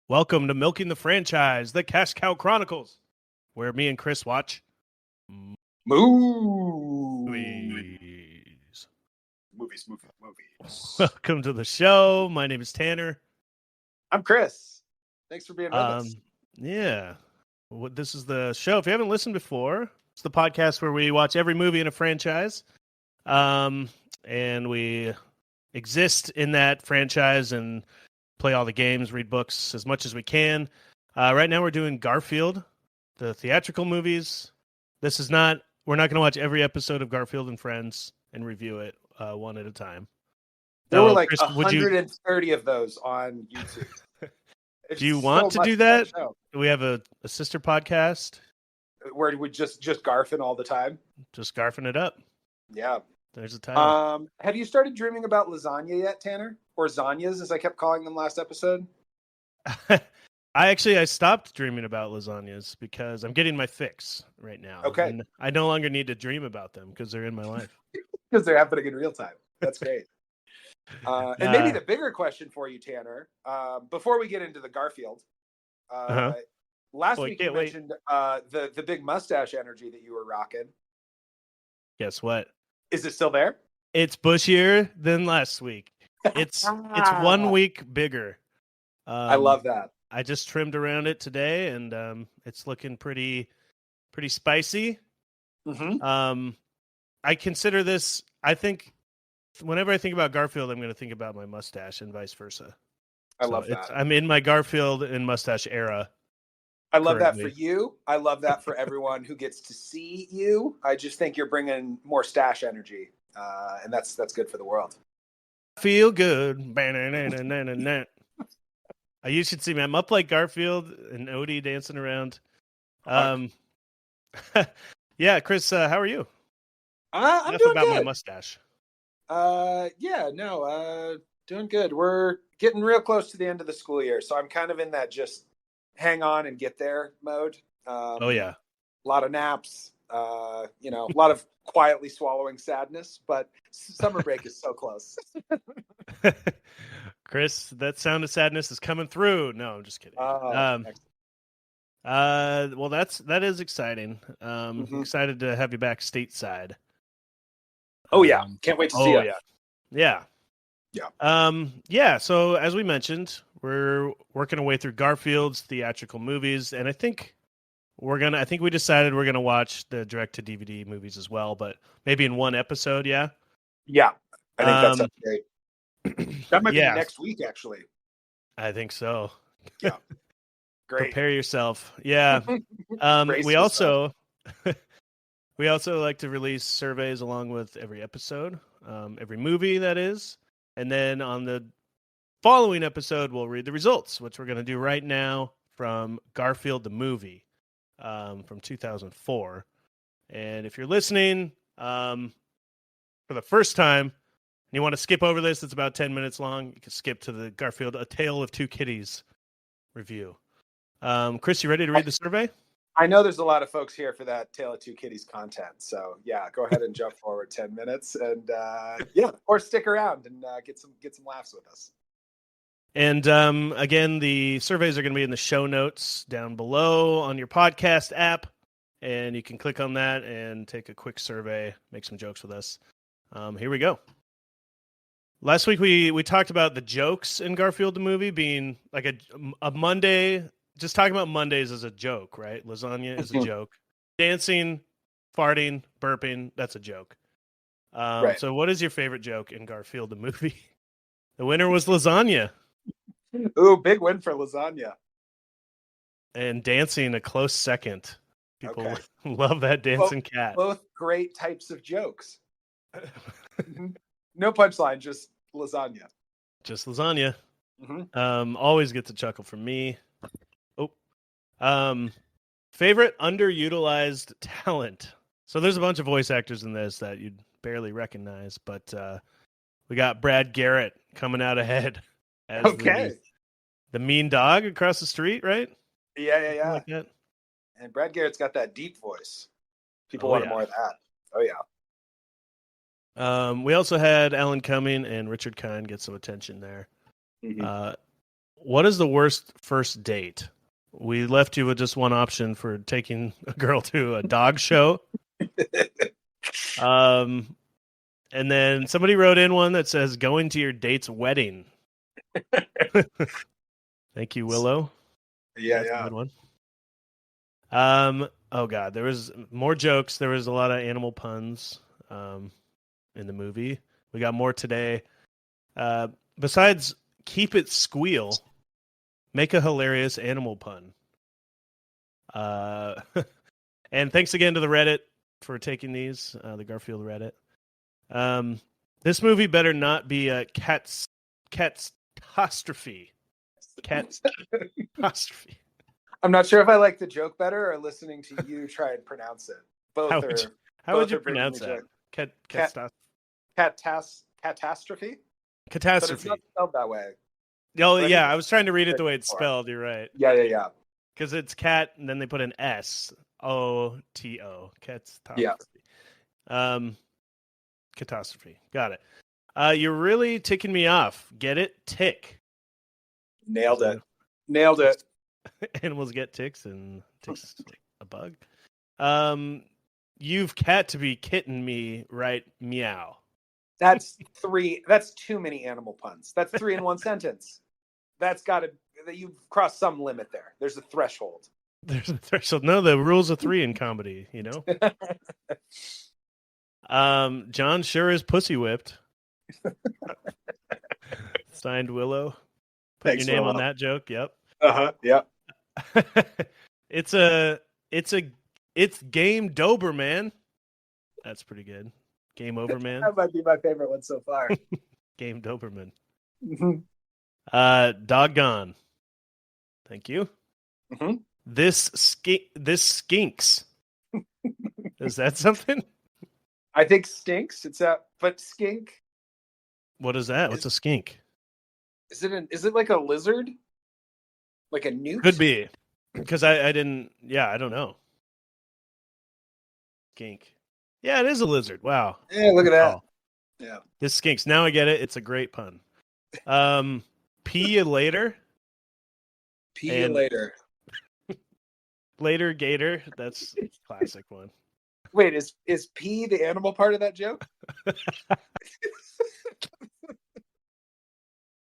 Welcome to Milking the Franchise, the Cash Cow Chronicles, where me and Chris watch movies. Welcome to the show. My name is Tanner. I'm Chris. Thanks for being with us. Yeah. This is the show. If you haven't listened before, it's the podcast where we watch every movie in a franchise. And we exist in that franchise and play all the games, read books as much as we can. Right now we're doing Garfield, the theatrical movies. We're not going to watch every episode of Garfield and Friends and review it one at a time. There were like Chris, 130 of those on YouTube. Do you want to do that? We have a sister podcast where we just garfing all the time. Just garfing it up. Yeah. There's a title. Have you started dreaming about lasagna yet, Tanner? Or zanyas, as I kept calling them last episode? I stopped dreaming about lasagnas because I'm getting my fix right now. Okay. And I no longer need to dream about them because they're in my life. Because they're happening in real time. That's great. And maybe the bigger question for you, Tanner, before we get into the Garfield, last week you mentioned the big mustache energy that you were rocking. Guess what? Is it still there? It's bushier than last week. It's 1 week bigger. I love that. I just trimmed around it today, and it's looking pretty spicy. Mm-hmm. I consider this. I think whenever I think about Garfield, I'm going to think about my mustache, and vice versa. I love that. I'm in my Garfield and mustache era. I love that for you. I love that for everyone who gets to see you. I just think you're bringing more stash energy, and that's good for the world. Feel good. You should see me. I'm up like Garfield and Odie dancing around. Yeah, Chris, how are you? I'm doing about good. My mustache. Doing good. We're getting real close to the end of the school year, so I'm kind of in that just hang on and get there mode. Oh yeah, a lot of naps. A lot of quietly swallowing sadness, but summer break is so close. Chris, that sound of sadness is coming through. No, I'm just kidding. Well, that is exciting. Excited to have you back stateside. Oh yeah, can't wait to see you. Yeah. So as we mentioned, we're working our way through Garfield's theatrical movies, and I think we decided we're gonna watch the direct to DVD movies as well, but maybe in one episode. Yeah, I think that sounds great. That might be next week, actually. I think so. Yeah, great. Prepare yourself. Yeah. We also like to release surveys along with every episode, every movie that is, and then on the following episode we'll read the results, which we're going to do right now from Garfield the movie. From 2004. And if you're listening for the first time and you want to skip over this, it's about 10 minutes long, you can skip to the Garfield, A Tale of Two Kitties review. Chris, you ready to read the survey? I know there's a lot of folks here for that Tale of Two Kitties content. So yeah, go ahead and jump forward 10 minutes and or stick around and get some laughs with us. And again, the surveys are going to be in the show notes down below on your podcast app, and you can click on that and take a quick survey, make some jokes with us. Here we go. Last week we talked about the jokes in Garfield the movie being like a Monday, just talking about Mondays as a joke, right? Lasagna is a joke. Dancing, farting, burping, that's a joke. Right. So what is your favorite joke in Garfield the movie? The winner was lasagna. Ooh, big win for lasagna. And dancing a close second. People love that dancing cat. Both great types of jokes. No punchline, just lasagna. Just lasagna. Mm-hmm. Always gets a chuckle from me. Favorite underutilized talent. So there's a bunch of voice actors in this that you'd barely recognize, but we got Brad Garrett coming out ahead as the mean dog across the street, right? Yeah. Like that. And Brad Garrett's got that deep voice. People wanted more of that. Oh yeah. We also had Alan Cumming and Richard Kind get some attention there. Mm-hmm. What is the worst first date? We left you with just one option for taking a girl to a dog show. And then somebody wrote in one that says going to your date's wedding. Thank you, Willow. Yeah. That's a good one. Oh god, there was more jokes. There was a lot of animal puns in the movie. We got more today. Besides keep it squeal, make a hilarious animal pun. And thanks again to the Reddit for taking these, the Garfield Reddit. This movie better not be a catastrophe. Catastrophe. I'm not sure if I like the joke better or listening to you try and pronounce it. Both how would you pronounce that? Catastrophe? But it's not spelled that way. Oh, yeah. I was trying to read it the way it's spelled. You're right. Yeah. Because it's cat, and then they put an S-O-T-O. Catastrophe. Yeah. Catastrophe. Got it. You're really ticking me off. Get it? Tick. Nailed it. Animals get ticks, and ticks like a bug. You've cat to be kitten me, right? Meow. That's too many animal puns. That's 3 in one sentence. You've crossed some limit there. There's a threshold. No, the rules of 3 in comedy, you know? John sure is pussy whipped. Signed Willow. Put your name on that joke. Yep. Yep. It's Game Dober, man. That's pretty good. Game over, man. That might be my favorite one so far. Game Doberman. Mm-hmm. Doggone. Thank you. Mm-hmm. This skinks. Is that something? I think stinks. But skink. What is that? What's a skink? Is it like a lizard? Like a newt? Could be. Because I didn't. Yeah, I don't know. Skink. Yeah, it is a lizard. Wow. Yeah, look at that. Yeah. This skinks. Now I get it. It's a great pun. Pee you later. Pee you later. Later gator. That's a classic one. Wait, is pee the animal part of that joke?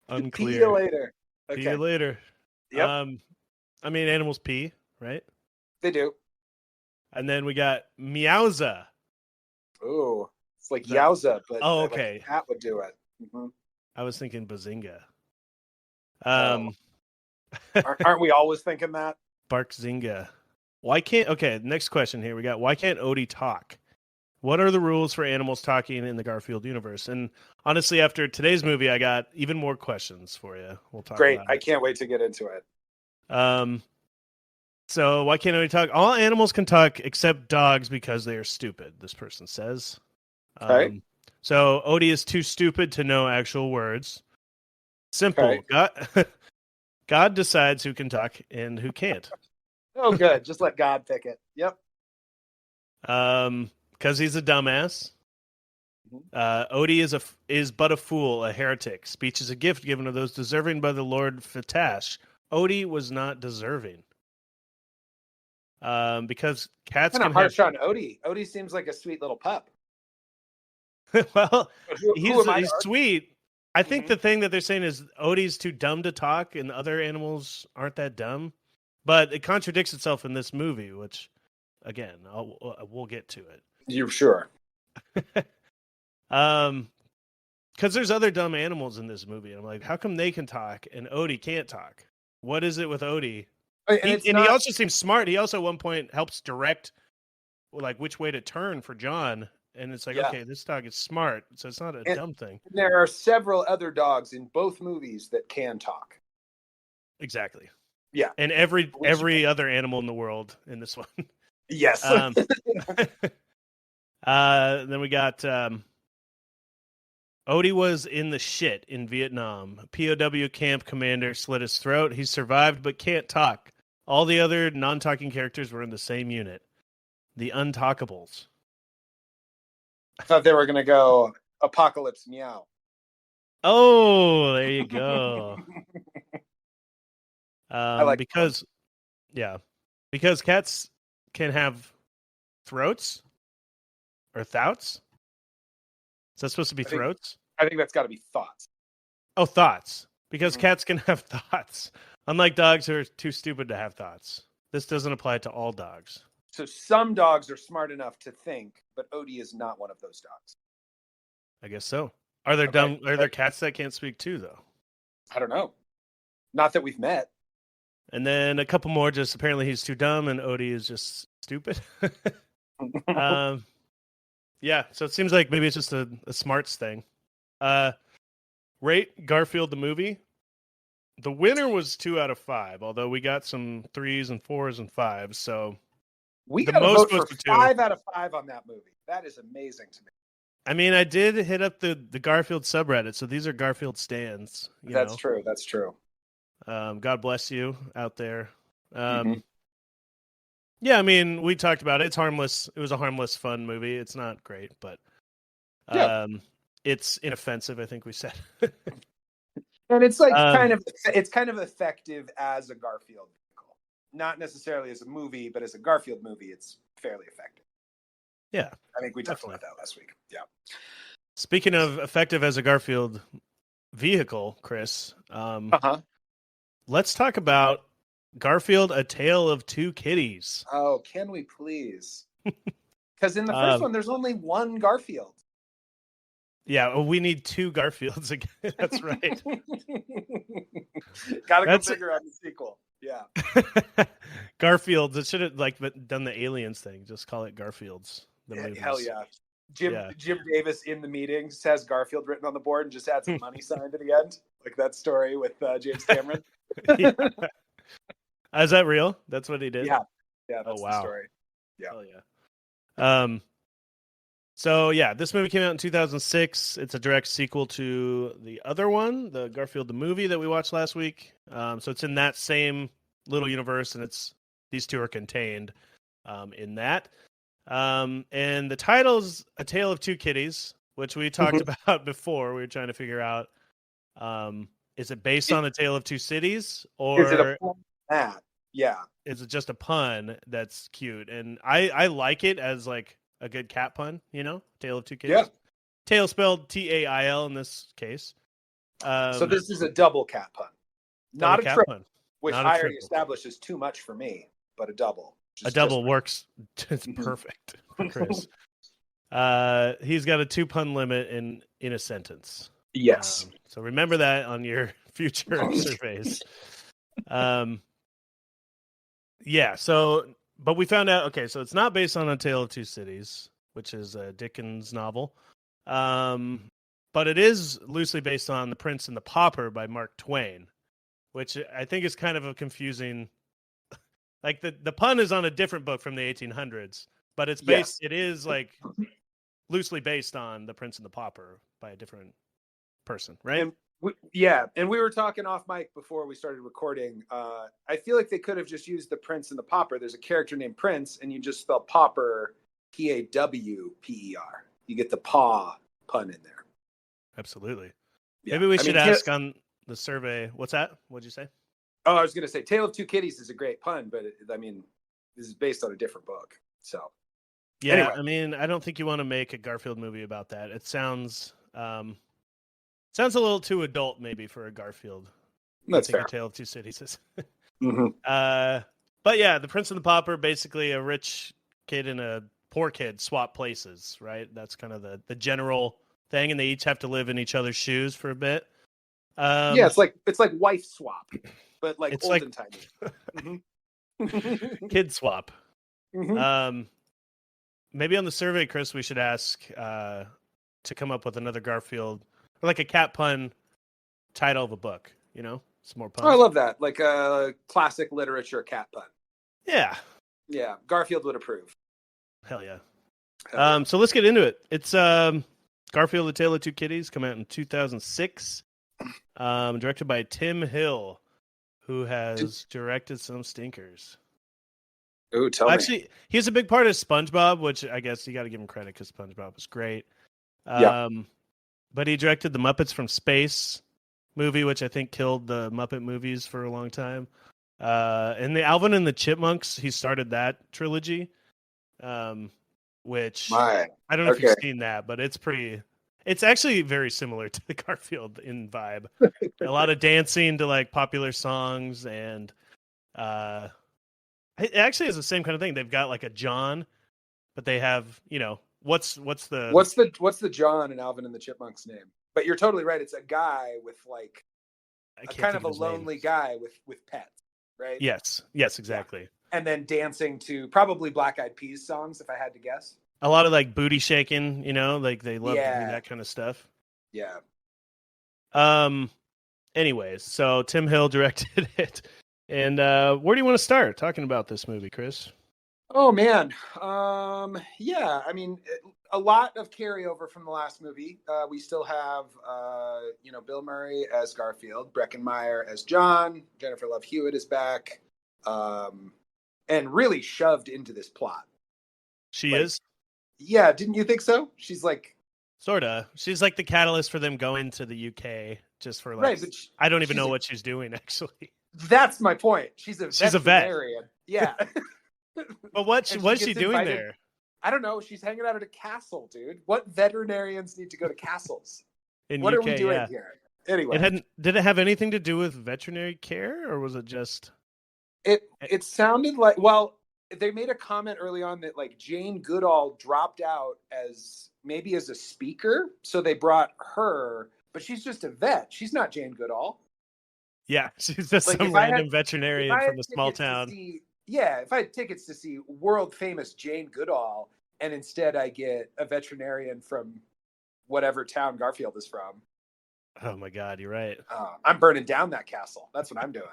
Unclear. Pee you later. Okay. Pee you later. Yep. I mean, animals pee, right? They do. And then we got meowza. Ooh, it's like yowza, but okay. Like a cat would do it. Mm-hmm. I was thinking bazinga. Aren't we always thinking that? Barkzinga. Next question here. We got, why can't Odie talk? What are the rules for animals talking in the Garfield universe? And honestly, after today's movie, I got even more questions for you. We'll talk Great. about I can't wait to get into it. So why can't Odie talk? All animals can talk except dogs because they are stupid, this person says. Okay. So Odie is too stupid to know actual words. Simple. Okay. God decides who can talk and who can't. Oh, good. Just let God pick it. Yep. Because he's a dumbass. Odie is but a fool, a heretic. Speech is a gift given to those deserving by the Lord Fatash. Odie was not deserving. Because cats kind of harsh on Odie. Odie seems like a sweet little pup. Well, he's sweet. I think the thing that they're saying is Odie's too dumb to talk, and other animals aren't that dumb. But it contradicts itself in this movie, which, again, we'll get to it. You're sure? Because there's other dumb animals in this movie. And I'm like, how come they can talk and Odie can't talk? What is it with Odie? He also seems smart. He also at one point helps direct like which way to turn for John. And it's like, okay, this dog is smart. So it's not a dumb thing. There are several other dogs in both movies that can talk. Exactly. Yeah. And every other animal in the world in this one. Yes. Then we got Odie was in the shit in Vietnam. POW camp commander slit his throat. He survived but can't talk. All the other non-talking characters were in the same unit. The Untalkables. I thought they were going to go Apocalypse Meow. Oh, there you go. I like because cats can have throats or thoughts. Is that supposed to be throats? I think that's got to be thoughts. Oh, thoughts. Because cats can have thoughts. Unlike dogs who are too stupid to have thoughts. This doesn't apply to all dogs. So some dogs are smart enough to think, but Odie is not one of those dogs. I guess so. Are there dumb? Are there cats that can't speak too, though? I don't know. Not that we've met. And then a couple more. Just apparently he's too dumb, and Odie is just stupid. Yeah. So it seems like maybe it's just a smarts thing. Rate Garfield the movie. The winner was 2 out of 5, although we got some 3s and 4s and 5s. So we got a vote for 5 out of 5 on that movie. That is amazing to me. I mean, I did hit up the Garfield subreddit, so these are Garfield stans. That's true. That's true. God bless you out there. Yeah, I mean, we talked about it. It's harmless. It was a harmless, fun movie. It's not great, but it's inoffensive, I think we said. And it's like kind of effective as a Garfield vehicle. Not necessarily as a movie, but as a Garfield movie, it's fairly effective. Yeah. I think we talked about that last week. Yeah. Speaking of effective as a Garfield vehicle, Chris, let's talk about Garfield, A Tale of Two Kitties. Oh, can we please? Because in the first one, there's only one Garfield. Yeah, well, we need 2 Garfields again. That's right. Gotta go bigger on the sequel. Yeah. Garfields. It should have done the aliens thing. Just call it Garfields. Hell yeah. Jim Davis in the meeting says Garfield written on the board and just adds a money sign to the end. Like that story with James Cameron. Is that real? That's what he did? Yeah. Yeah, that's the story. Yeah. Hell yeah. So yeah, this movie came out in 2006. It's a direct sequel to the other one, the Garfield the movie that we watched last week. So it's in that same little universe, and these 2 are contained in that. And the title's A Tale of Two Kitties, which we talked about before. We were trying to figure out, is it based on A Tale of Two Cities, or is it a pun? Yeah. Is it just a pun that's cute? And I like it as like a good cat pun, Tale of Two Kitties. Yeah. Tail spelled Tail in this case. So this is a double cat pun. Not a triple pun. Which I already established is too much for me, but a double. A double works. It's perfect for Chris. He's got a 2 pun limit in a sentence. Yes. So remember that on your future surveys. Yeah. So, but we found out. Okay, so it's not based on A Tale of Two Cities, which is a Dickens novel. But it is loosely based on The Prince and the Pauper by Mark Twain, which I think is kind of a confusing. Like the pun is on a different book from the 1800s, but it's based. Yes. It is like loosely based on The Prince and the Pauper by a different person, right? And we were talking off mic before we started recording. I feel like they could have just used The Prince and the Pauper. There's a character named Prince, and you just spell Pauper Pawper. You get the paw pun in there. Absolutely. Yeah. Maybe we should ask on the survey. What's that? What'd you say? Oh, I was going to say Tale of Two Kitties is a great pun, but this is based on a different book. So, yeah, anyway. I mean, I don't think you want to make a Garfield movie about that. It sounds a little too adult, maybe, for a Garfield. That's fair. A Tale of Two Cities is. But yeah, The Prince and the Pauper, basically a rich kid and a poor kid swap places, right? That's kind of the general thing, and they each have to live in each other's shoes for a bit. Yeah, it's like wife swap. But like it's olden timey. Kid swap. Maybe on the survey, Chris, we should ask to come up with another Garfield, or like a cat pun title of a book, Some more Oh, I puns. love that. Like a classic literature cat pun. Yeah. Yeah. Garfield would approve. Hell yeah. Hell yeah. So let's get into it. It's Garfield: The Tale of Two Kitties, come out in 2006. Directed by Tim Hill, who has directed some stinkers. Ooh, tell me. Actually, he's a big part of SpongeBob, which I guess you got to give him credit because SpongeBob was great. Yeah. But he directed the Muppets from Space movie, which I think killed the Muppet movies for a long time. And the Alvin and the Chipmunks, he started that trilogy, which I don't know if you've seen that, but it's actually very similar to the Garfield in vibe. A lot of dancing to like popular songs, and it actually is the same kind of thing. They've got like a John, but they have, what's the John and Alvin and the Chipmunks name? But you're totally right. It's a guy with like a kind of a lonely guy with pets, right? Yes, exactly. Yeah. And then dancing to probably Black Eyed Peas songs, if I had to guess. A lot of like booty shaking, like they love to do that kind of stuff. Yeah. Anyways, so Tim Hill directed it. And where do you want to start talking about this movie, Chris? Oh man. Yeah, I mean, a lot of carryover from the last movie. We still have Bill Murray as Garfield, Breckenmeyer as John, Jennifer Love Hewitt is back. And really shoved into this plot. She is? Yeah, didn't you think so? She's like sorta. She's like the catalyst for them going to the UK just for like but I don't even know what she's doing actually. That's my point. She's a veterinarian. Yeah. But what's she doing there? I don't know. She's hanging out at a castle, dude. What veterinarians need to go to castles? What UK, are we doing here? Anyway. Did it have anything to do with veterinary care, or was it just It sounded like, well, they made a comment early on that like Jane Goodall dropped out as a speaker, so they brought her, but she's just a vet. She's not Jane Goodall. Yeah, she's just like some random veterinarian from a small town. If I had tickets to see world famous Jane Goodall, and instead I get a veterinarian from whatever town Garfield is from. Oh my God, you're right. I'm burning down that castle. That's what I'm doing.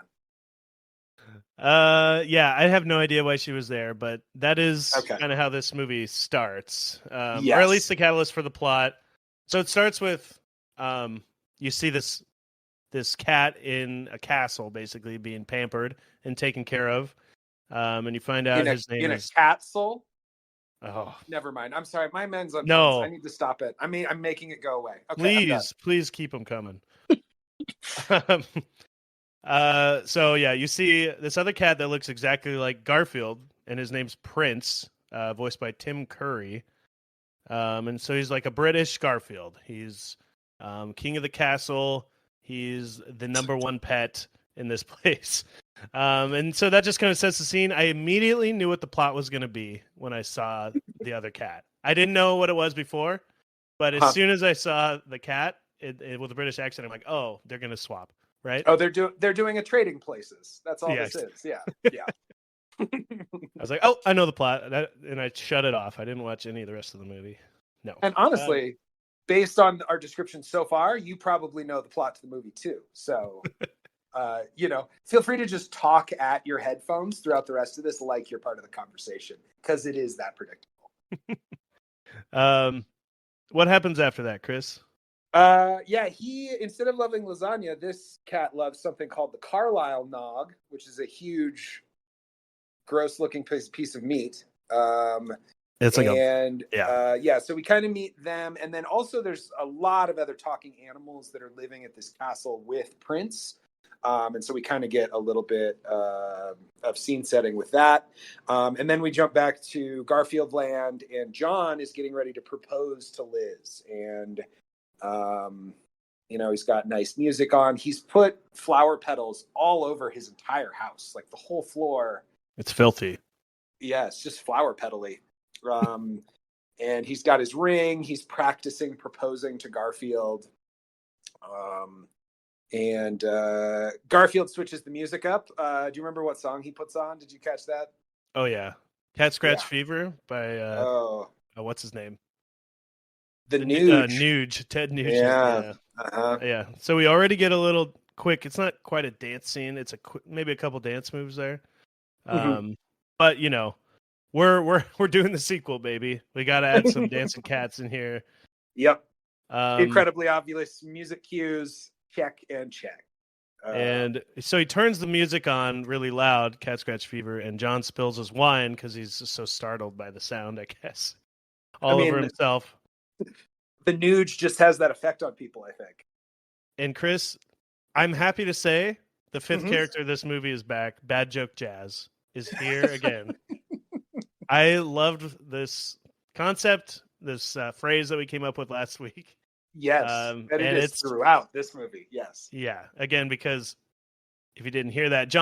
Yeah, I have no idea why she was there, but that is kind of how this movie starts. Or at least the catalyst for the plot. So it starts with you see this cat in a castle basically being pampered and taken care of. And you find out his name is Catsoul. Oh, never mind. I'm sorry. My men's on. No, I need to stop it. I mean, I'm making it go away. Okay, please keep them coming. So yeah, you see this other cat that looks exactly like Garfield, and his name's Prince, voiced by Tim Curry. And so he's like a British Garfield. He's king of the castle. He's the number one pet in this place. And so that just kind of sets the scene. I immediately knew what the plot was going to be when I saw the other cat. I didn't know what it was before, but as soon as I saw the cat with a British accent, I'm like, oh, they're going to swap. Right? Oh, they're doing a trading places. That's all this is. Yeah. Yeah. I was like, oh, I know the plot. And I shut it off. I didn't watch any of the rest of the movie. No. And honestly, based on our description so far, you probably know the plot to the movie too. So, feel free to just talk at your headphones throughout the rest of this like you're part of the conversation, because it is that predictable. What happens after that, Chris? He, instead of loving lasagna, this cat loves something called the Carlisle nog, which is a huge, gross looking piece of meat. It's like so we kind of meet them. And then also there's a lot of other talking animals that are living at this castle with Prince. And so we kind of get a little bit of scene setting with that. And then we jump back to Garfield Land, and John is getting ready to propose to Liz. And he's got nice music on. He's put flower petals all over his entire house, like the whole floor. It's filthy. Yeah, it's just flower petally. And he's got his ring. He's practicing proposing to Garfield. And Garfield switches the music up. Do you remember what song he puts on? Did you catch that? Oh, yeah. Cat Scratch Fever by, what's his name? The Nuge. Nuge. Ted Nuge. Yeah. Yeah. So we already get a little quick. It's not quite a dance scene. It's maybe a couple dance moves there. Mm-hmm. But we're doing the sequel, baby. We got to add some dancing cats in here. Yep. Incredibly obvious music cues. Check and check. And so he turns the music on really loud, Cat Scratch Fever, and John spills his wine because he's just so startled by the sound, I guess. Over himself. The Nuge just has that effect on people, I think. And Chris, I'm happy to say the fifth character of this movie is back. Bad Joke Jazz is here again. I loved this concept, this phrase that we came up with last week. Yes, and it's throughout this movie. Yes. Yeah, again, because if you didn't hear that,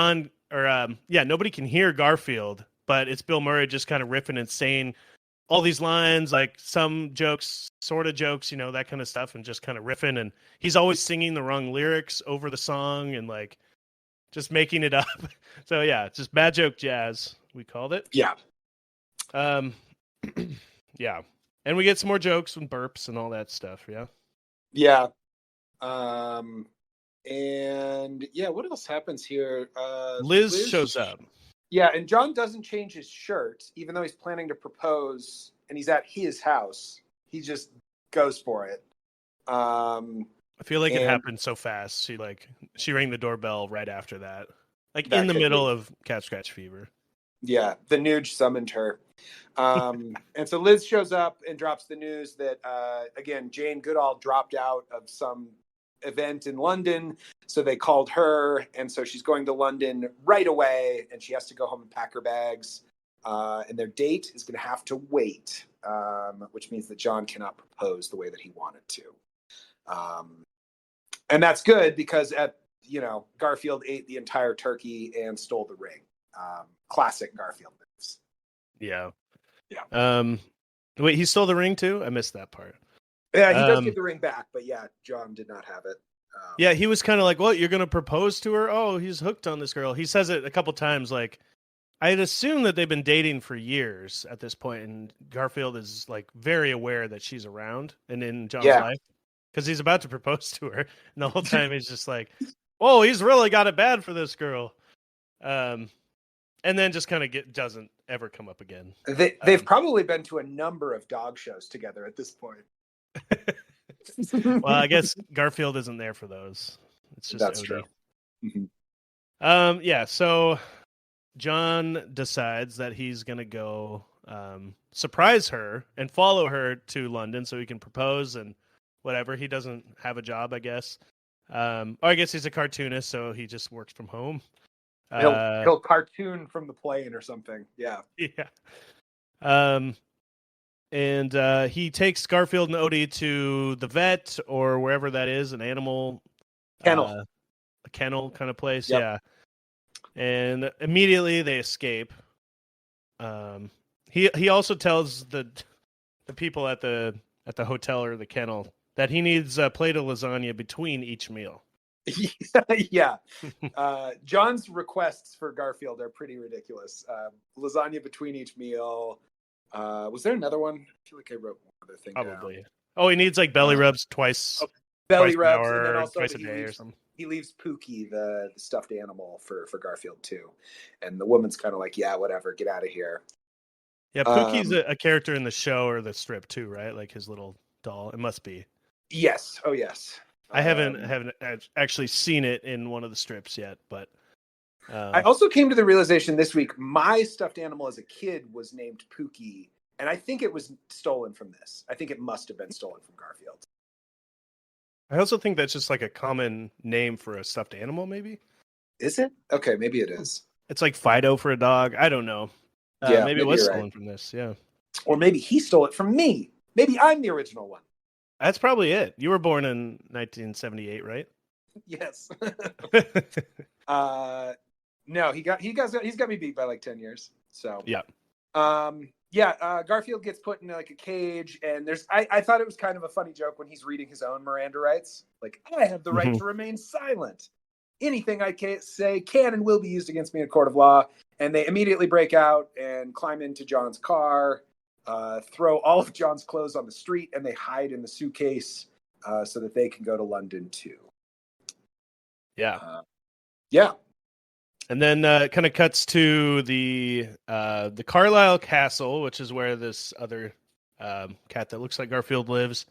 nobody can hear Garfield, but it's Bill Murray just kind of riffing and saying all these lines, like some jokes, sort of jokes, that kind of stuff, and just kind of riffing. And he's always singing the wrong lyrics over the song and like just making it up. So yeah, it's just Bad Joke Jazz, we called it. Yeah. Yeah. And we get some more jokes and burps and all that stuff. Yeah. Yeah. And yeah, what else happens here? Liz shows up. Yeah, and John doesn't change his shirt, even though he's planning to propose and he's at his house. He just goes for it. I feel like it happened so fast. She rang the doorbell right after that. Like in the middle of Cat Scratch Fever. Yeah, the Nuge summoned her. And so Liz shows up and drops the news that, again, Jane Goodall dropped out of some event in London. So they called her. And so she's going to London right away. And she has to go home and pack her bags. And their date is going to have to wait, which means that John cannot propose the way that he wanted to. And that's good because Garfield ate the entire turkey and stole the ring. Classic Garfield moves. Yeah. Yeah. Wait, he stole the ring too? I missed that part. Yeah, he does get the ring back, but yeah, John did not have it. Yeah, he was kind of like, "What? You're going to propose to her? Oh, he's hooked on this girl." He says it a couple times. Like, I'd assume that they've been dating for years at this point, and Garfield is like very aware that she's around and in John's life because he's about to propose to her, and the whole time he's just like, "Oh, he's really got it bad for this girl." And then just kind of doesn't ever come up again. They've probably been to a number of dog shows together at this point. Well, I guess Garfield isn't there for those. It's just that's Odie. True. Mm-hmm. Yeah. So John decides that he's gonna go surprise her and follow her to London so he can propose and whatever. He doesn't have a job, I guess. Or I guess he's a cartoonist, so he just works from home. He'll cartoon from the plane or something. Yeah. Yeah. And he takes Garfield and Odie to the vet or wherever that is, an animal kennel, a kennel kind of place. Yep. Yeah. And immediately they escape. He also tells the people at the hotel or the kennel that he needs a plate of lasagna between each meal. Yeah. John's requests for Garfield are pretty ridiculous. Lasagna between each meal. Was there another one? I feel like I wrote one other thing. Probably. Down. Oh, he needs like belly rubs twice. Belly twice rubs, an hour, and then also twice a day or something. He leaves Pookie, the stuffed animal, for Garfield too. And the woman's kind of like, yeah, whatever, get out of here. Yeah, Pookie's a character in the show or the strip too, right? Like his little doll. It must be. Yes. Oh, yes. I haven't actually seen it in one of the strips yet, but I also came to the realization this week my stuffed animal as a kid was named Pookie, and I think it was stolen from this. I think it must have been stolen from Garfield. I also think that's just like a common name for a stuffed animal, maybe. Is it? Okay, maybe it is. It's like Fido for a dog. I don't know. Yeah, maybe it was stolen from this. Yeah. Or maybe he stole it from me. Maybe I'm the original one. That's probably it. You were born in 1978, right? Yes. No, he's got me beat by like 10 years. So yeah. Garfield gets put in like a cage, and I thought it was kind of a funny joke when he's reading his own Miranda rights. Like, I have the right to remain silent. Anything I say can and will be used against me in a court of law. And they immediately break out and climb into John's car, throw all of John's clothes on the street, and they hide in the suitcase so that they can go to London too. Yeah. Yeah. And then it kind of cuts to the Carlisle Castle, which is where this other cat that looks like Garfield lives.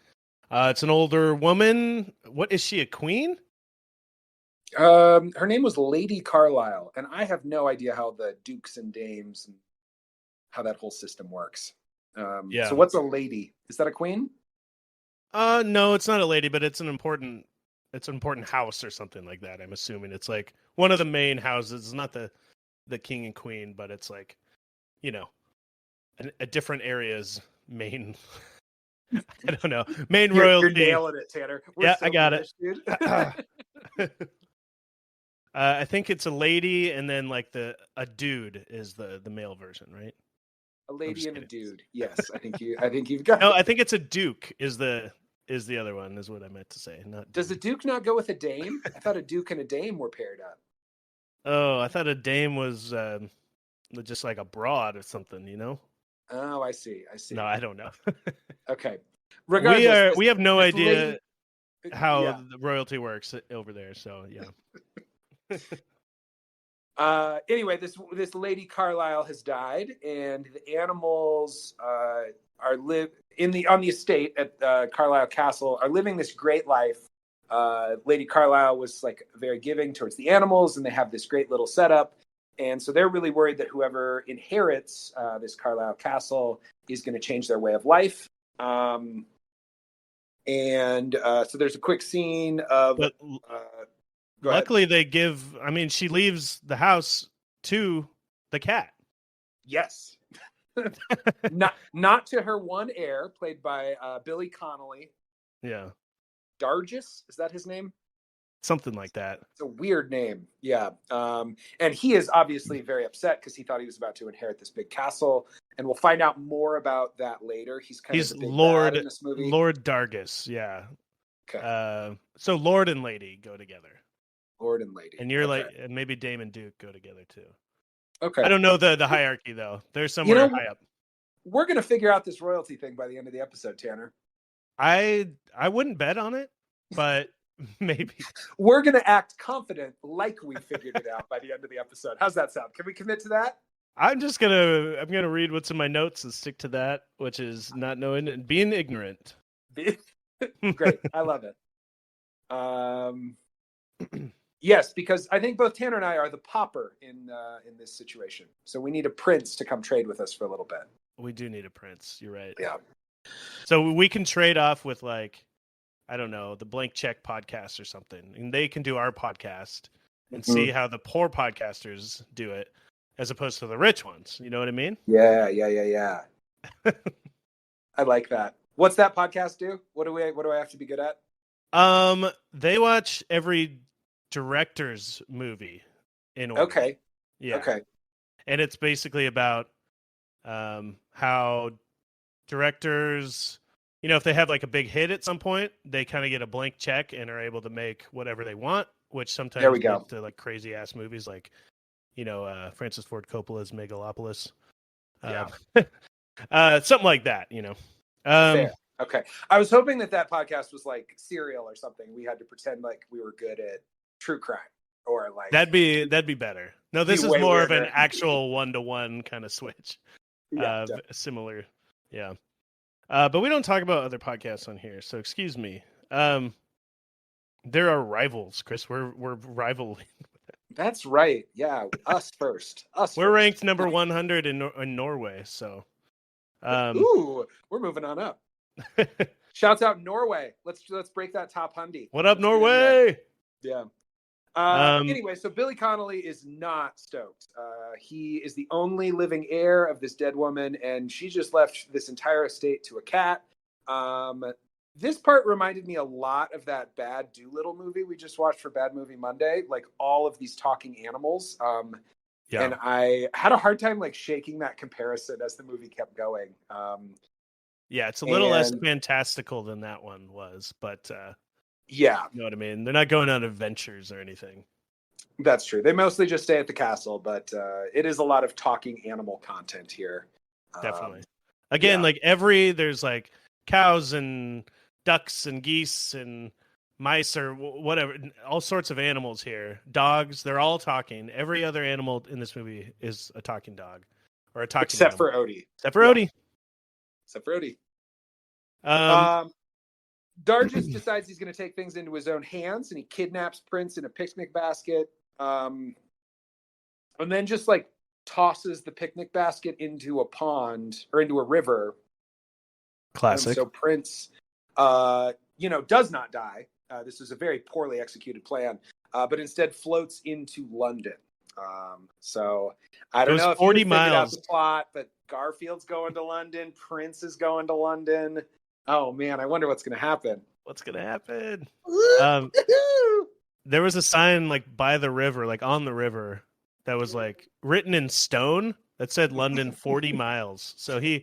It's an older woman. What is she, a queen? Her name was Lady Carlisle, and I have no idea how the dukes and dames and how that whole system works. So what's a lady? Is that a queen? No, it's not a lady, but it's an important house or something like that. I'm assuming it's like one of the main houses. It's not the king and queen, but it's like, a different area's main. I don't know, main royalty. You're nailing it, Tanner. We're so I got British, it, dude. I think it's a lady, and then like a dude is the male version, right? A lady and a dude. Yes, I think you've got. No, I think it's a duke. Is the other one? Is what I meant to say. Not does a duke not go with a dame? I thought a duke and a dame were paired up. Oh, I thought a dame was just like a broad or something. Oh, I see. No, I don't know. Okay. Regardless, we have no idea how the royalty works over there. So yeah. Anyway, this Lady Carlisle has died, and the animals are on the estate at Carlisle Castle are living this great life. Lady Carlisle was like very giving towards the animals, and they have this great little setup. And so they're really worried that whoever inherits this Carlisle Castle is going to change their way of life. So there's a quick scene of. Luckily, she leaves the house to the cat. Yes. not to her one heir, played by Billy Connolly. Yeah. Dargis, is that his name? Something like that. It's a weird name. Yeah. And he is obviously very upset because he thought he was about to inherit this big castle. And we'll find out more about that later. He's the big Lord bad in this movie. Lord Dargis, yeah. Okay. So Lord and Lady go together. Lord and Lady. And you're and maybe Dame and Duke go together too. Okay. I don't know the hierarchy though. There's somewhere high up. We're gonna figure out this royalty thing by the end of the episode, Tanner. I wouldn't bet on it, but maybe. We're gonna act confident like we figured it out by the end of the episode. How's that sound? Can we commit to that? I'm gonna read what's in my notes and stick to that, which is not knowing and being ignorant. Great. I love it. Yes, because I think both Tanner and I are the pauper in this situation. So we need a prince to come trade with us for a little bit. We do need a prince. You're right. Yeah. So we can trade off with like, I don't know, the Blank Check podcast or something. And they can do our podcast and see how the poor podcasters do it as opposed to the rich ones. You know what I mean? Yeah. I like that. What's that podcast do? What do I have to be good at? They watch every director's movie in order. Okay. Yeah. Okay. And it's basically about how directors, if they have like a big hit at some point, they kind of get a blank check and are able to make whatever they want, which sometimes leads to like crazy ass movies like, Francis Ford Coppola's Megalopolis. Something like that, Fair. Okay. I was hoping that podcast was like Serial or something. We had to pretend like we were good at true crime or like that'd be better. No, this is more of an actual 1-to-1 kind of switch. Similar. Yeah. But we don't talk about other podcasts on here, so excuse me. There are rivals, Chris. We're rivaling. That's right. Yeah, us first. We're ranked number 100 in Norway, so ooh, we're moving on up. Shouts out Norway. Let's break that top 100. What up, Norway? Yeah. Anyway, so Billy Connolly is not stoked. He is the only living heir of this dead woman, and she just left this entire estate to a cat. This part reminded me a lot of that Bad Doolittle movie we just watched for Bad Movie Monday, like all of these talking animals. And I had a hard time like shaking that comparison as the movie kept going. Yeah, it's a little less fantastical than that one was, but yeah, you know what I mean? They're not going on adventures or anything. That's true. They mostly just stay at the castle, but it is a lot of talking animal content here. Definitely. Again, like there's like cows and ducks and geese and mice or whatever, all sorts of animals here. Dogs, they're all talking. Every other animal in this movie is a talking dog or a talking except animal. for Odie. Except for Odie. Except for Odie. Dargis decides he's going to take things into his own hands, and he kidnaps Prince in a picnic basket, and then just like tosses the picnic basket into a pond or into a river. Classic. So Prince, does not die. This is a very poorly executed plan, but instead floats into London. So I don't know if 40 you figured out miles. the plot, but Garfield's going to London. Prince is going to London. Oh man, I wonder what's going to happen. What's going to happen? There was a sign like by the river, like on the river, that was like written in stone that said London 40 miles. So he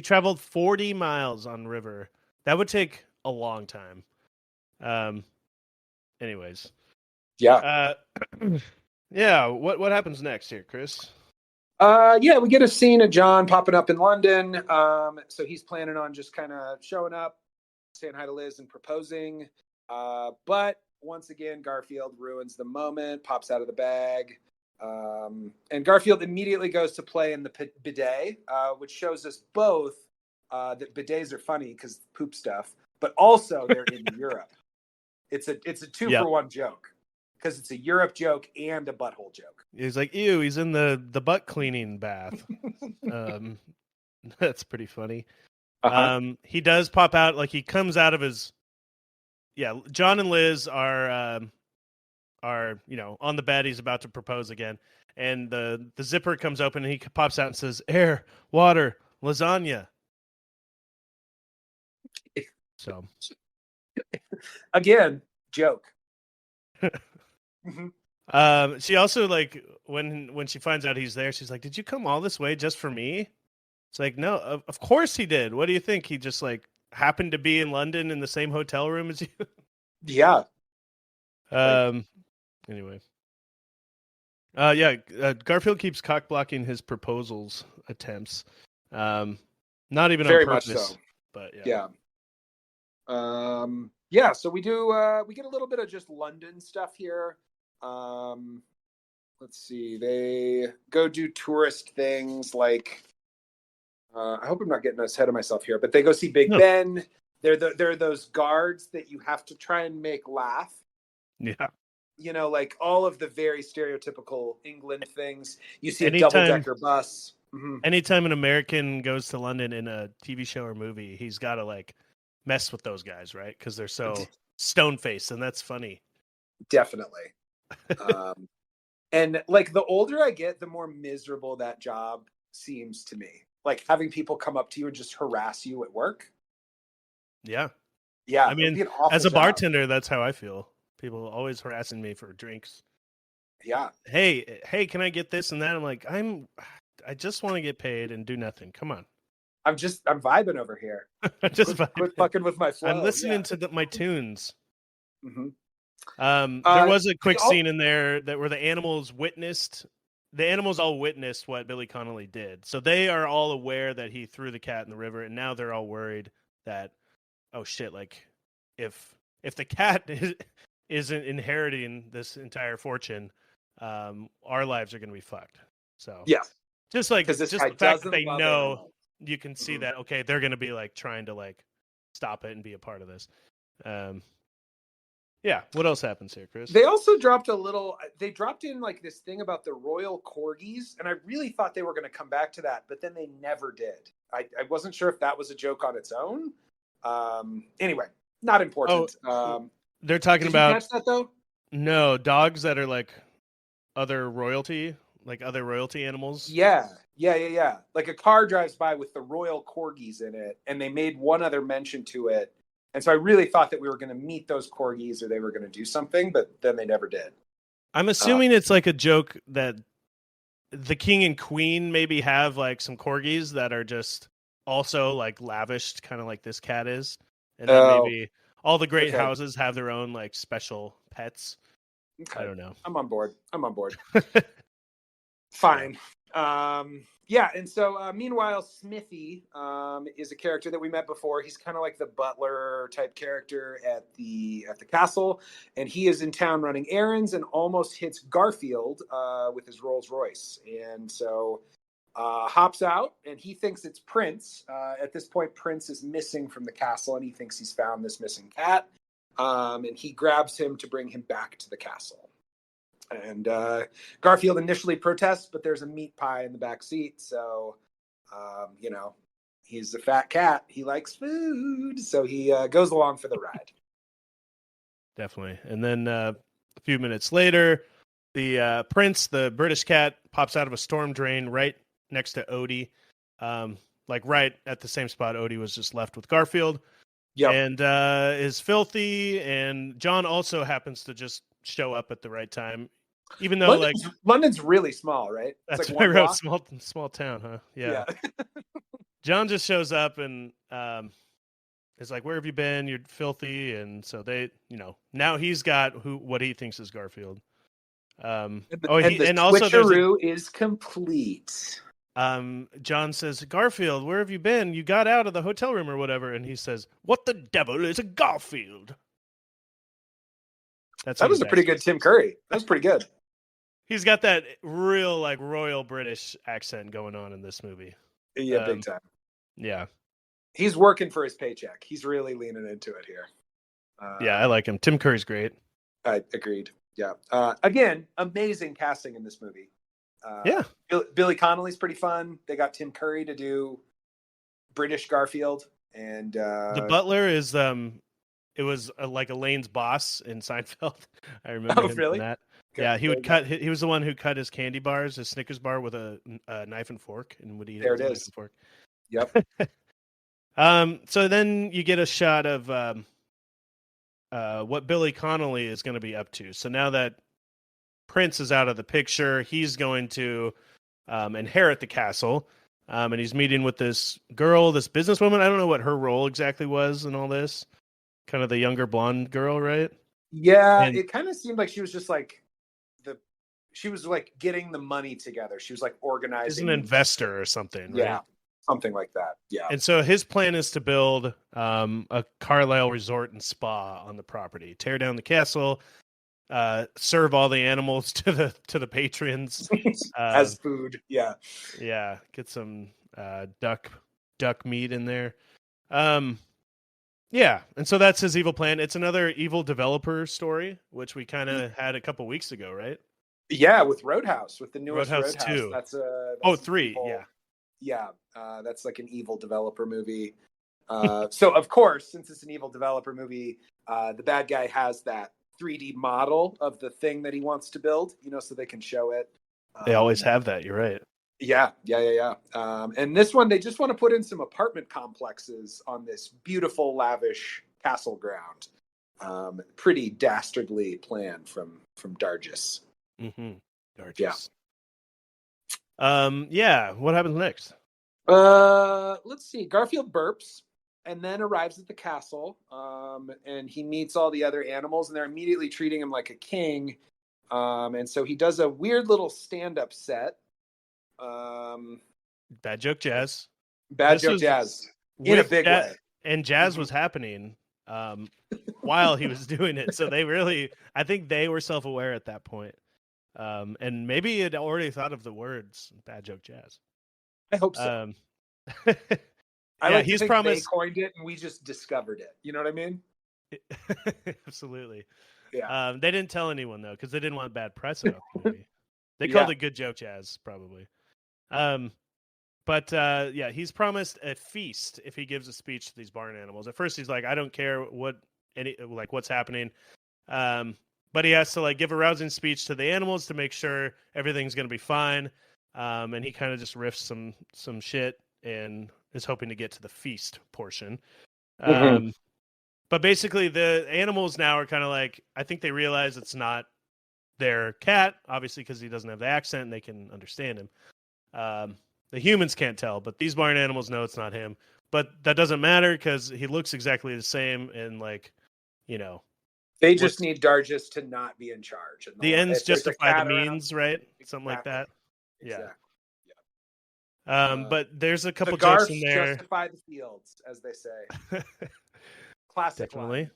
traveled 40 miles on river. That would take a long time. Anyways. Yeah. Yeah. What happens next here, Chris? We get a scene of John popping up in London. So he's planning on just kind of showing up, saying hi to Liz and proposing. But once again, Garfield ruins the moment, pops out of the bag. And Garfield immediately goes to play in the bidet, which shows us both that bidets are funny because poop stuff, but also they're in Europe. It's a 2-for-1 joke. Because it's a Europe joke and a butthole joke. He's like, ew, he's in the butt cleaning bath. That's pretty funny. He does pop out, like he comes out of his... Yeah, John and Liz are on the bed. He's about to propose again. And the zipper comes open and he pops out and says, air, water, lasagna. So. Again, joke. She also like when she finds out he's there, she's like, "Did you come all this way just for me?" It's like, no, of course he did. What do you think? He just like happened to be in London in the same hotel room as you? Yeah. Anyway. Garfield keeps cock blocking his proposals attempts. Not even very on purpose, much so. But yeah. So we get a little bit of just London stuff here. Let's see. They go do tourist things like I hope I'm not getting ahead of myself here, but they go see Big Ben. They're those guards that you have to try and make laugh. Yeah. Like all of the very stereotypical England things. You see a double-decker bus. Mm-hmm. Anytime an American goes to London in a TV show or movie, he's got to like mess with those guys, right? Because they're so stone-faced, and that's funny. Definitely. And like the older I get, the more miserable that job seems to me. Like having people come up to you and just harass you at work. Yeah. I mean, as a bartender, that's how I feel. People always harassing me for drinks. Yeah. Hey, can I get this and that? I'm like, I just want to get paid and do nothing. Come on. I'm vibing over here. Quit fucking with my flow. I'm listening to my tunes. Mm-hmm. There was a quick scene in there where the animals all witnessed what Billy Connolly did. So they are all aware that he threw the cat in the river, and now they're all worried that, oh shit, like if the cat isn't inheriting this entire fortune, our lives are going to be fucked. So yeah, just like the fact that they know, you can see that, okay, they're going to be like trying to like stop it and be a part of this. Yeah. What else happens here, Chris? They also dropped in like this thing about the royal corgis, and I really thought they were going to come back to that, but then they never did. I wasn't sure if that was a joke on its own. Anyway, not important. They're talking about. Did you catch that though? No, dogs that are like other royalty animals. Yeah. Like a car drives by with the royal corgis in it, and they made one other mention to it. And so I really thought that we were going to meet those corgis or they were going to do something, but then they never did. I'm assuming it's like a joke that the king and queen maybe have like some corgis that are just also like lavished, kind of like this cat is. And then maybe all the great houses have their own like special pets. Okay. I don't know. I'm on board. Fine. Yeah, and so meanwhile, Smithy is a character that we met before. He's kind of like the butler type character at the castle, and he is in town running errands and almost hits Garfield with his Rolls Royce, and so hops out, and he thinks it's Prince. At this point, Prince is missing from the castle, and he thinks he's found this missing cat, and he grabs him to bring him back to the castle. And Garfield initially protests, but there's a meat pie in the back seat. So, he's a fat cat. He likes food. So he goes along for the ride. Definitely. And then a few minutes later, the Prince, the British cat, pops out of a storm drain right next to Odie. Like right at the same spot Odie was just left with Garfield. Yep. And is filthy. And John also happens to just show up at the right time. Even though London's really small, right? It's that's like what I wrote. Small town, huh? Yeah. John just shows up and is like, "Where have you been? You're filthy." And so they, now he's got what he thinks is Garfield. The switcheroo is complete. John says, "Garfield, where have you been? You got out of the hotel room or whatever." And he says, "What the devil is a Garfield?" That was a pretty good Tim Curry. That was pretty good. He's got that real royal British accent going on in this movie. Yeah, big time. Yeah. He's working for his paycheck. He's really leaning into it here. Yeah, I like him. Tim Curry's great. I agreed. Yeah. Again, amazing casting in this movie. Yeah. Billy Connolly's pretty fun. They got Tim Curry to do British Garfield. And the butler is it was like Elaine's boss in Seinfeld. I remember him from that. Okay. Yeah, he was the one who cut his candy bars, his Snickers bar with a knife and fork, and would eat it with a knife and fork. Yep. So then you get a shot of what Billy Connolly is going to be up to. So now that Prince is out of the picture, he's going to inherit the castle, and he's meeting with this girl, this businesswoman. I don't know what her role exactly was in all this. Kind of the younger blonde girl, right? Yeah, it kind of seemed like she was just like she was like getting the money together. She was like organizing. She's an investor or something, yeah, right? Something like that. Yeah. And so his plan is to build a Carlisle resort and spa on the property, tear down the castle, serve all the animals to the patrons as food. Yeah. Yeah, get some duck meat in there. Yeah, and so that's his evil plan. It's another evil developer story, which we kind of had a couple weeks ago, right? Yeah, with Roadhouse, with the newest Roadhouse 2. That's 3, evil, yeah. Yeah, that's like an evil developer movie. So, of course, since it's an evil developer movie, the bad guy has that 3D model of the thing that he wants to build, so they can show it. They always have that, you're right. Yeah. And this one, they just want to put in some apartment complexes on this beautiful, lavish castle ground. Pretty dastardly plan from Dargis. Mm-hmm. Dargis. Yeah. What happens next? Let's see. Garfield burps and then arrives at the castle. And he meets all the other animals, and they're immediately treating him like a king. And so he does a weird little stand-up set. Bad joke jazz. Bad joke jazz. In a big way. And jazz was happening while he was doing it. So I think they were self-aware at that point. And maybe he had already thought of the words bad joke jazz. I hope so. He's promised they coined it and we just discovered it. You know what I mean? Absolutely. Yeah. They didn't tell anyone though, because they didn't want bad press about the movie. They called it good joke jazz, probably. But he's promised a feast if he gives a speech to these barn animals. At first he's like, I don't care what's happening. But he has to give a rousing speech to the animals to make sure everything's going to be fine. And he kind of just riffs some shit and is hoping to get to the feast portion. But basically the animals now are kind of I think they realize it's not their cat, obviously, because he doesn't have the accent and they can understand him. The humans can't tell, but these barn animals know it's not him. But that doesn't matter because he looks exactly the same and they just need Dargis to not be in charge. The ends justify the means, right? Something like that. Exactly. But there's a couple the jokes Garfs in there. Justify the fields, as they say. Classic Definitely. line.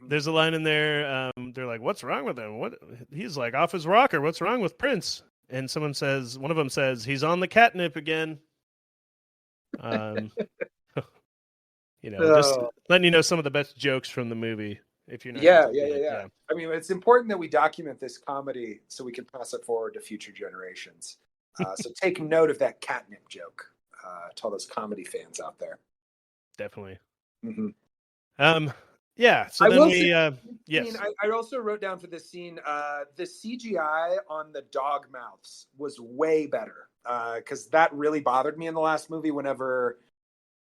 There's a line in there. They're like, "What's wrong with him? What? He's like off his rocker. What's wrong with Prince?" And one of them says, "He's on the catnip again." Just letting you know some of the best jokes from the movie. If you're not, yeah. I mean, it's important that we document this comedy so we can pass it forward to future generations. So take note of that catnip joke to all those comedy fans out there. Definitely. Mm-hmm. Yeah. So then we, yes. I also wrote down for this scene, the CGI on the dog mouths was way better because that really bothered me in the last movie. Whenever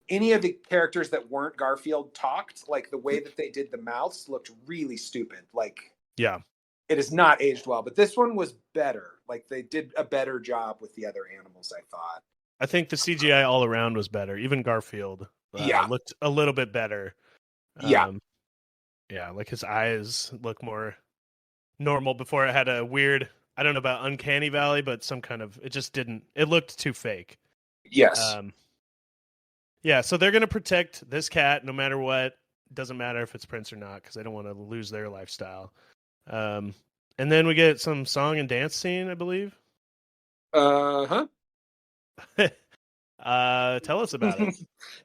any of the characters that weren't Garfield talked, like the way that they did the mouths looked really stupid. Like, yeah, it is not aged well. But this one was better. Like they did a better job with the other animals, I thought. I think the CGI all around was better. Even Garfield looked a little bit better. Yeah, like his eyes look more normal before it had a weird, I don't know about uncanny valley, but some kind of, it looked too fake. Yes. Yeah, so they're going to protect this cat no matter what. Doesn't matter if it's Prince or not because they don't want to lose their lifestyle. And then we get some song and dance scene, I believe. Uh-huh. Tell us about it.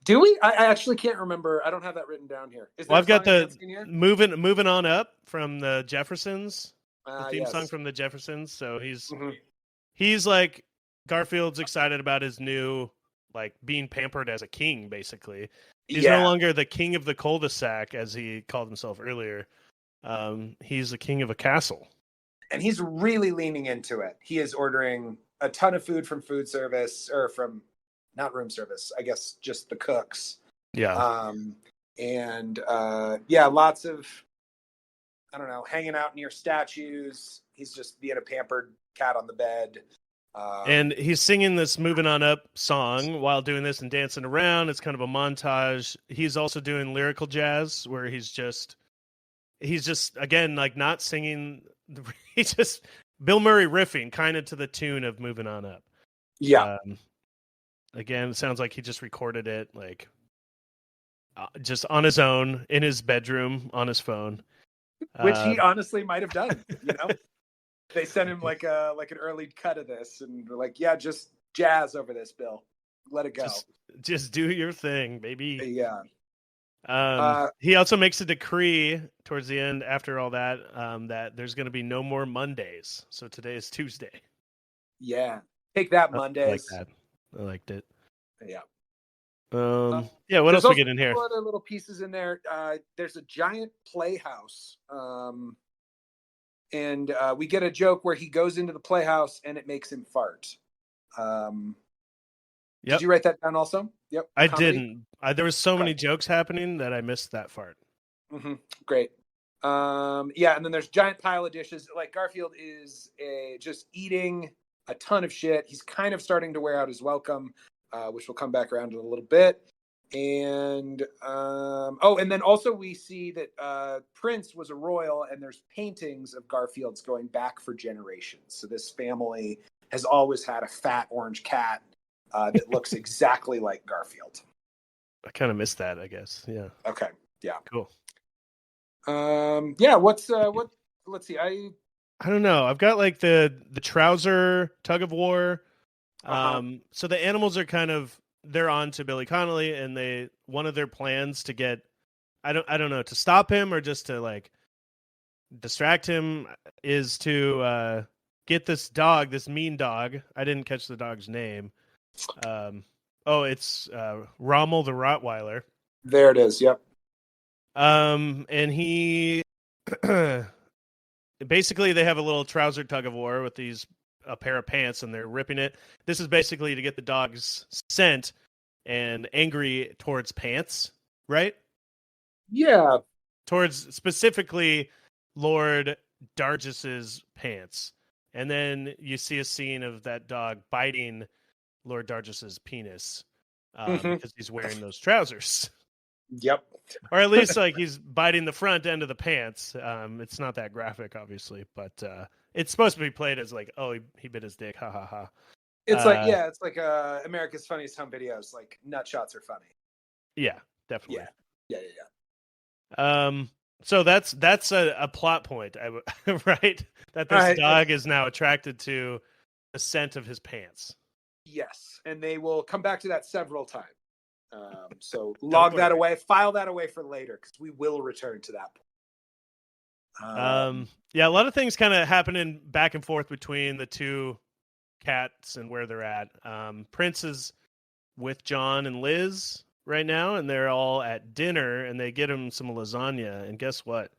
Do we? I actually can't remember. I don't have that written down here. Well, I've got the moving on up from the Jeffersons, the theme song from the Jeffersons. So he's like, Garfield's excited about his new, like, being pampered as a king. Basically, he's no longer the king of the cul-de-sac as he called himself earlier. He's the king of a castle, and he's really leaning into it. He is ordering a ton of food from food service or from. Not room service, I guess, just the cooks. Yeah. Lots of, I don't know, hanging out near statues. He's just being a pampered cat on the bed. And he's singing this Moving On Up song while doing this and dancing around. It's kind of a montage. He's also doing lyrical jazz where he's just again, like not singing. He's just Bill Murray riffing kind of to the tune of Moving On Up. Yeah. Again, it sounds like he just recorded it, like just on his own in his bedroom on his phone, which he honestly might have done. You know, they sent him like an early cut of this, and they're like, "Yeah, just jazz over this, Bill. Let it go. Just do your thing, baby." Yeah. He also makes a decree towards the end after all that that there's going to be no more Mondays. So today is Tuesday. Yeah, take that, Mondays. I like that. I liked it. Yeah. What else we get in here? Other little pieces in there. There's a giant playhouse, and we get a joke where he goes into the playhouse and it makes him fart. Did you write that down also? Yep. I didn't. There was so many jokes happening that I missed that fart. Mm-hmm. Great. And then there's giant pile of dishes. Like Garfield is just eating a ton of shit. He's kind of starting to wear out his welcome, which we'll come back around in a little bit. And and then also we see that Prince was a royal, and there's paintings of Garfield's going back for generations. So this family has always had a fat orange cat that looks exactly like Garfield. I kind of missed that, I guess. Yeah. Okay. Yeah. Cool. Let's see. I don't know. I've got like the trouser tug of war. So the animals are they're on to Billy Connolly, and one of their plans to get, I don't know, to stop him or just to like distract him is to get this dog, this mean dog. I didn't catch the dog's name. It's Rommel the Rottweiler. There it is. Yep. And he basically they have a little trouser tug of war with a pair of pants, and they're ripping it. This is basically to get the dog's scent and angry towards pants, right? Yeah. Towards specifically Lord Dargis's pants. And then you see a scene of that dog biting Lord Dargis's penis because he's wearing those trousers. Yep. Or at least like he's biting the front end of the pants. It's not that graphic, obviously, but it's supposed to be played as like, oh, he bit his dick, ha ha ha. It's like it's like America's Funniest Home Videos. Like nut shots are funny. Yeah, definitely. Yeah. So that's a plot point, right? That this dog is now attracted to the scent of his pants. Yes, and they will come back to that several times. So log that away, file that away for later, because we will return to that point. Yeah, a lot of things kind of happening back and forth between the two cats and where they're at. Prince is with John and Liz right now, and they're all at dinner, and they get him some lasagna, and guess what?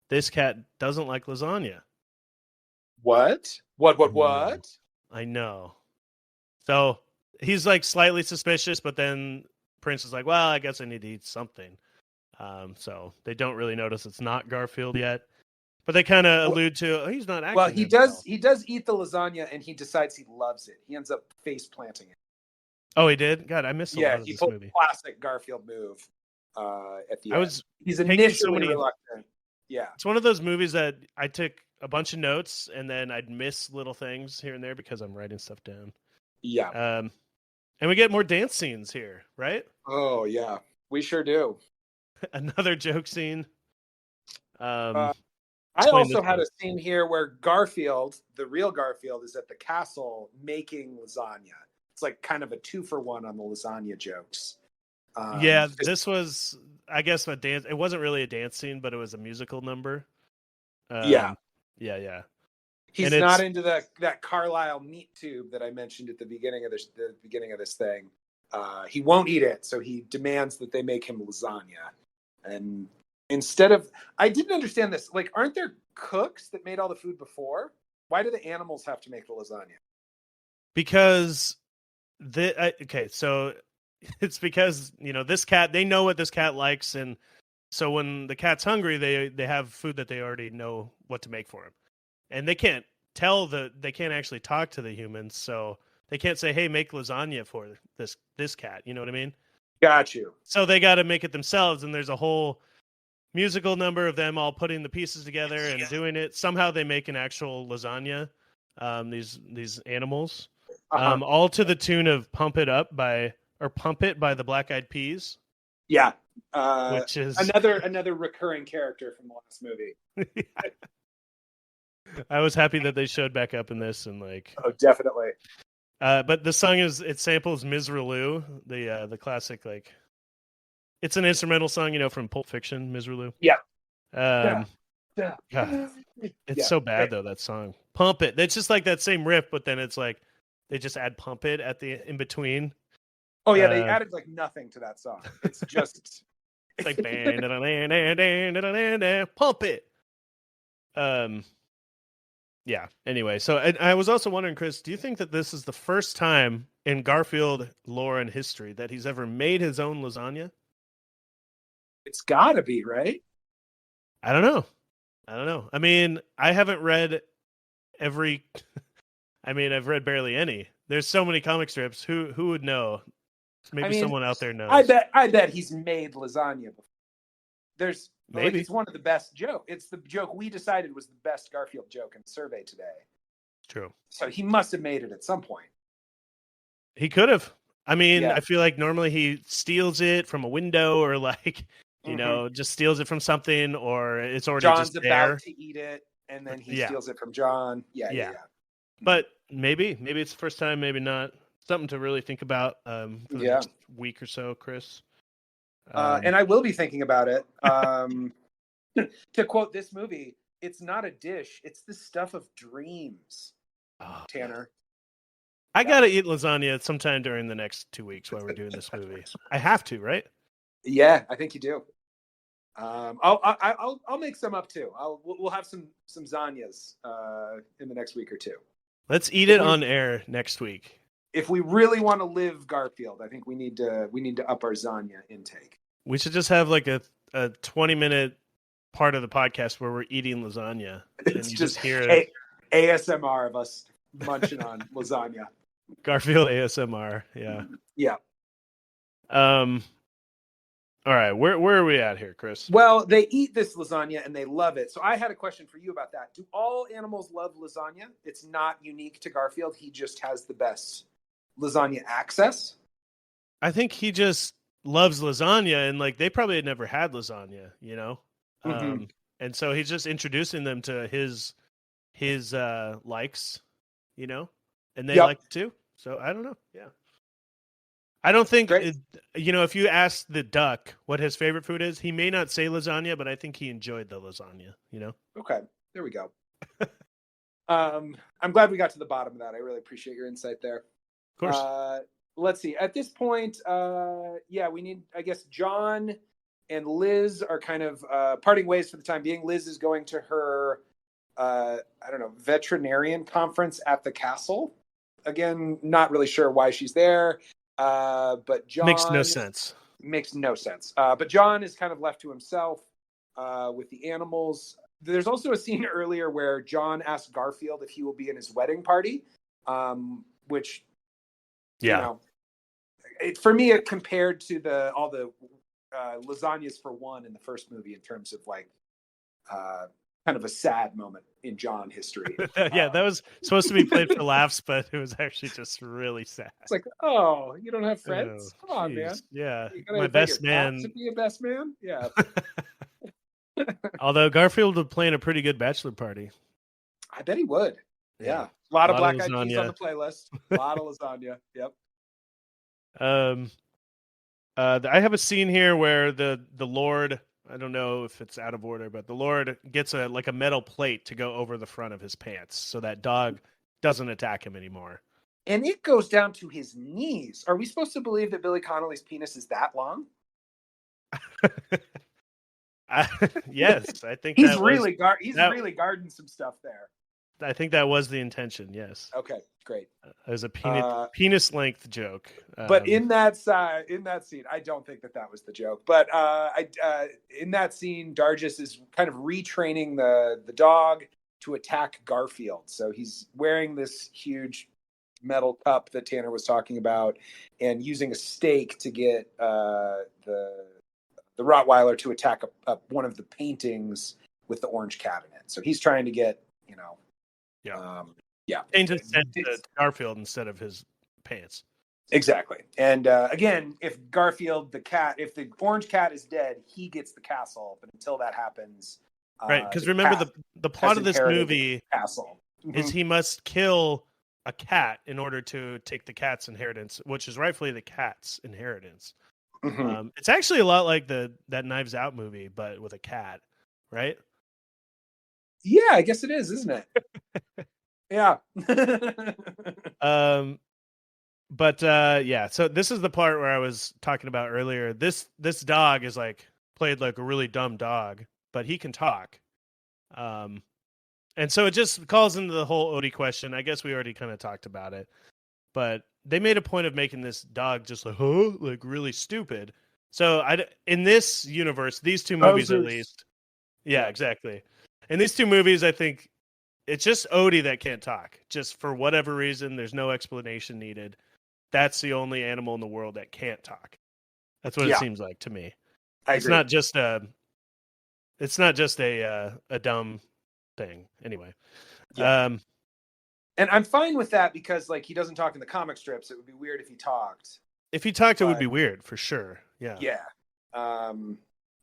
This cat doesn't like lasagna. What? I know. So he's like slightly suspicious, but then Prince is like, well, I guess I need to eat something. So they don't really notice it's not Garfield yet. But they kind of allude to, he's not acting. Well, he does eat the lasagna, and he decides he loves it. He ends up face planting it. Oh, he did? God, I missed a lot of this movie. Yeah, he pulled a classic Garfield move at the end. He's initially reluctant. Yeah. It's one of those movies that I took a bunch of notes, and then I'd miss little things here and there because I'm writing stuff down. Yeah. And we get more dance scenes here, right? Oh, yeah. We sure do. Another joke scene. I also had a scene here where Garfield, the real Garfield, is at the castle making lasagna. It's like kind of a 2-for-1 on the lasagna jokes. This was, I guess, a dance. It wasn't really a dance scene, but it was a musical number. Yeah. He's and not into that Carlisle meat tube that I mentioned at the beginning of this thing. He won't eat it, so he demands that they make him lasagna. And instead of, I didn't understand this. Like, aren't there cooks that made all the food before? Why do the animals have to make the lasagna? Because so it's because this cat. They know what this cat likes, and so when the cat's hungry, they have food that they already know what to make for him, and they can't actually talk to the humans, so they can't say, "Hey, make lasagna for this cat." You know what I mean? Got you. So they got to make it themselves, and there's a whole musical number of them all putting the pieces together and doing it. Somehow they make an actual lasagna. These animals, all to the tune of "Pump It" by the Black Eyed Peas. Yeah, which is another recurring character from the last movie. I was happy that they showed back up in this, and definitely. But the song it samples Misraloo, the classic, it's an instrumental song, from Pulp Fiction, Misraloo. Yeah. It's so bad though, that song. Pump It. It's just like that same riff, but then it's like they just add Pump It at the in between. Oh yeah, they added nothing to that song. It's just it's like Pump It. Yeah. Anyway, so I was also wondering, Chris, do you think that this is the first time in Garfield lore and history that he's ever made his own lasagna? It's got to be, right? I don't know. I mean, I haven't read I've read barely any. There's so many comic strips. Who would know? Maybe someone out there knows. I bet he's made lasagna before. There's maybe it's one of the best jokes. It's the joke we decided was the best Garfield joke in the survey today. True. So he must have made it at some point. He could have. I mean, I feel like normally he steals it from a window or just steals it from something, or it's already John's just there. About to eat it, and then he steals it from John. Yeah. But maybe it's the first time, maybe not. Something to really think about for the next week or so, Chris. And I will be thinking about it. To quote this movie, it's not a dish; it's the stuff of dreams. Oh, Tanner, I gotta eat lasagna sometime during the next 2 weeks while we're doing this movie. I have to, right? Yeah, I think you do. I'll make some up too. We'll have some zanyas in the next week or two. Let's eat it on air next week. If we really want to live Garfield, I think we need to up our zanya intake. We should just have like a 20-minute part of the podcast where we're eating lasagna. It's just hear ASMR of us munching on lasagna. Garfield ASMR, yeah. Yeah. All right, where are we at here, Chris? Well, they eat this lasagna and they love it. So I had a question for you about that. Do all animals love lasagna? It's not unique to Garfield. He just has the best lasagna access. I think he just loves lasagna, and like they probably had never had lasagna, Mm-hmm. And so he's just introducing them to his likes, and they like it too. So I don't know. Yeah. I don't think, if you ask the duck what his favorite food is, he may not say lasagna, but I think he enjoyed the lasagna, Okay, there we go. I'm glad we got to the bottom of that. I really appreciate your insight there. Of course. Let's see. At this point, we need, I guess, John and Liz are kind of parting ways for the time being. Liz is going to her, veterinarian conference at the castle. Again, not really sure why she's there. But John makes no sense. But John is kind of left to himself with the animals. There's also a scene earlier where John asks Garfield if he will be in his wedding party, which, for me, it compared to all the lasagnas for one in the first movie in terms of like kind of a sad moment in John history. That was supposed to be played for laughs, but it was actually just really sad. It's like, oh, you don't have friends? Come on, man. Yeah, my best man to be a best man. Yeah. Although Garfield would plan a pretty good bachelor party. I bet he would. Yeah. A lot of black eyed peas on the playlist. A lot of lasagna. Yep. I have a scene here where the Lord, I don't know if it's out of order, but the Lord gets a metal plate to go over the front of his pants so that dog doesn't attack him anymore. And it goes down to his knees. Are we supposed to believe that Billy Connolly's penis is that long? Yes, I think he's really guarding some stuff there. I think that was the intention. Yes. Okay, great. It was a penis length joke. But in that scene, I don't think that was the joke. But in that scene, Dargis is kind of retraining the dog to attack Garfield. So he's wearing this huge metal cup that Tanner was talking about, and using a stake to get the Rottweiler to attack one of the paintings with the orange cat in it. So he's trying to get, painted to Garfield instead of his pants. Exactly. And again, if Garfield, if the orange cat is dead, he gets the castle. But until that happens, right? Because remember the plot of this movie castle is he must kill a cat in order to take the cat's inheritance, which is rightfully the cat's inheritance. Mm-hmm. It's actually a lot like that Knives Out movie, but with a cat, right? Yeah, I guess it is, isn't it? Yeah. So this is the part where I was talking about earlier. This dog is played like a really dumb dog, but he can talk. And so it just calls into the whole Odie question. I guess we already kind of talked about it, but they made a point of making this dog just really stupid. So in this universe, these two movies at least. Yeah, exactly. In these two movies, I think it's just Odie that can't talk. Just for whatever reason, there's no explanation needed. That's the only animal in the world that can't talk. That's what it seems like to me. It's not just a dumb thing. Anyway. Yeah. And I'm fine with that because he doesn't talk in the comic strips. It would be weird if he talked. If he talked, it would be weird for sure. Yeah. Yeah.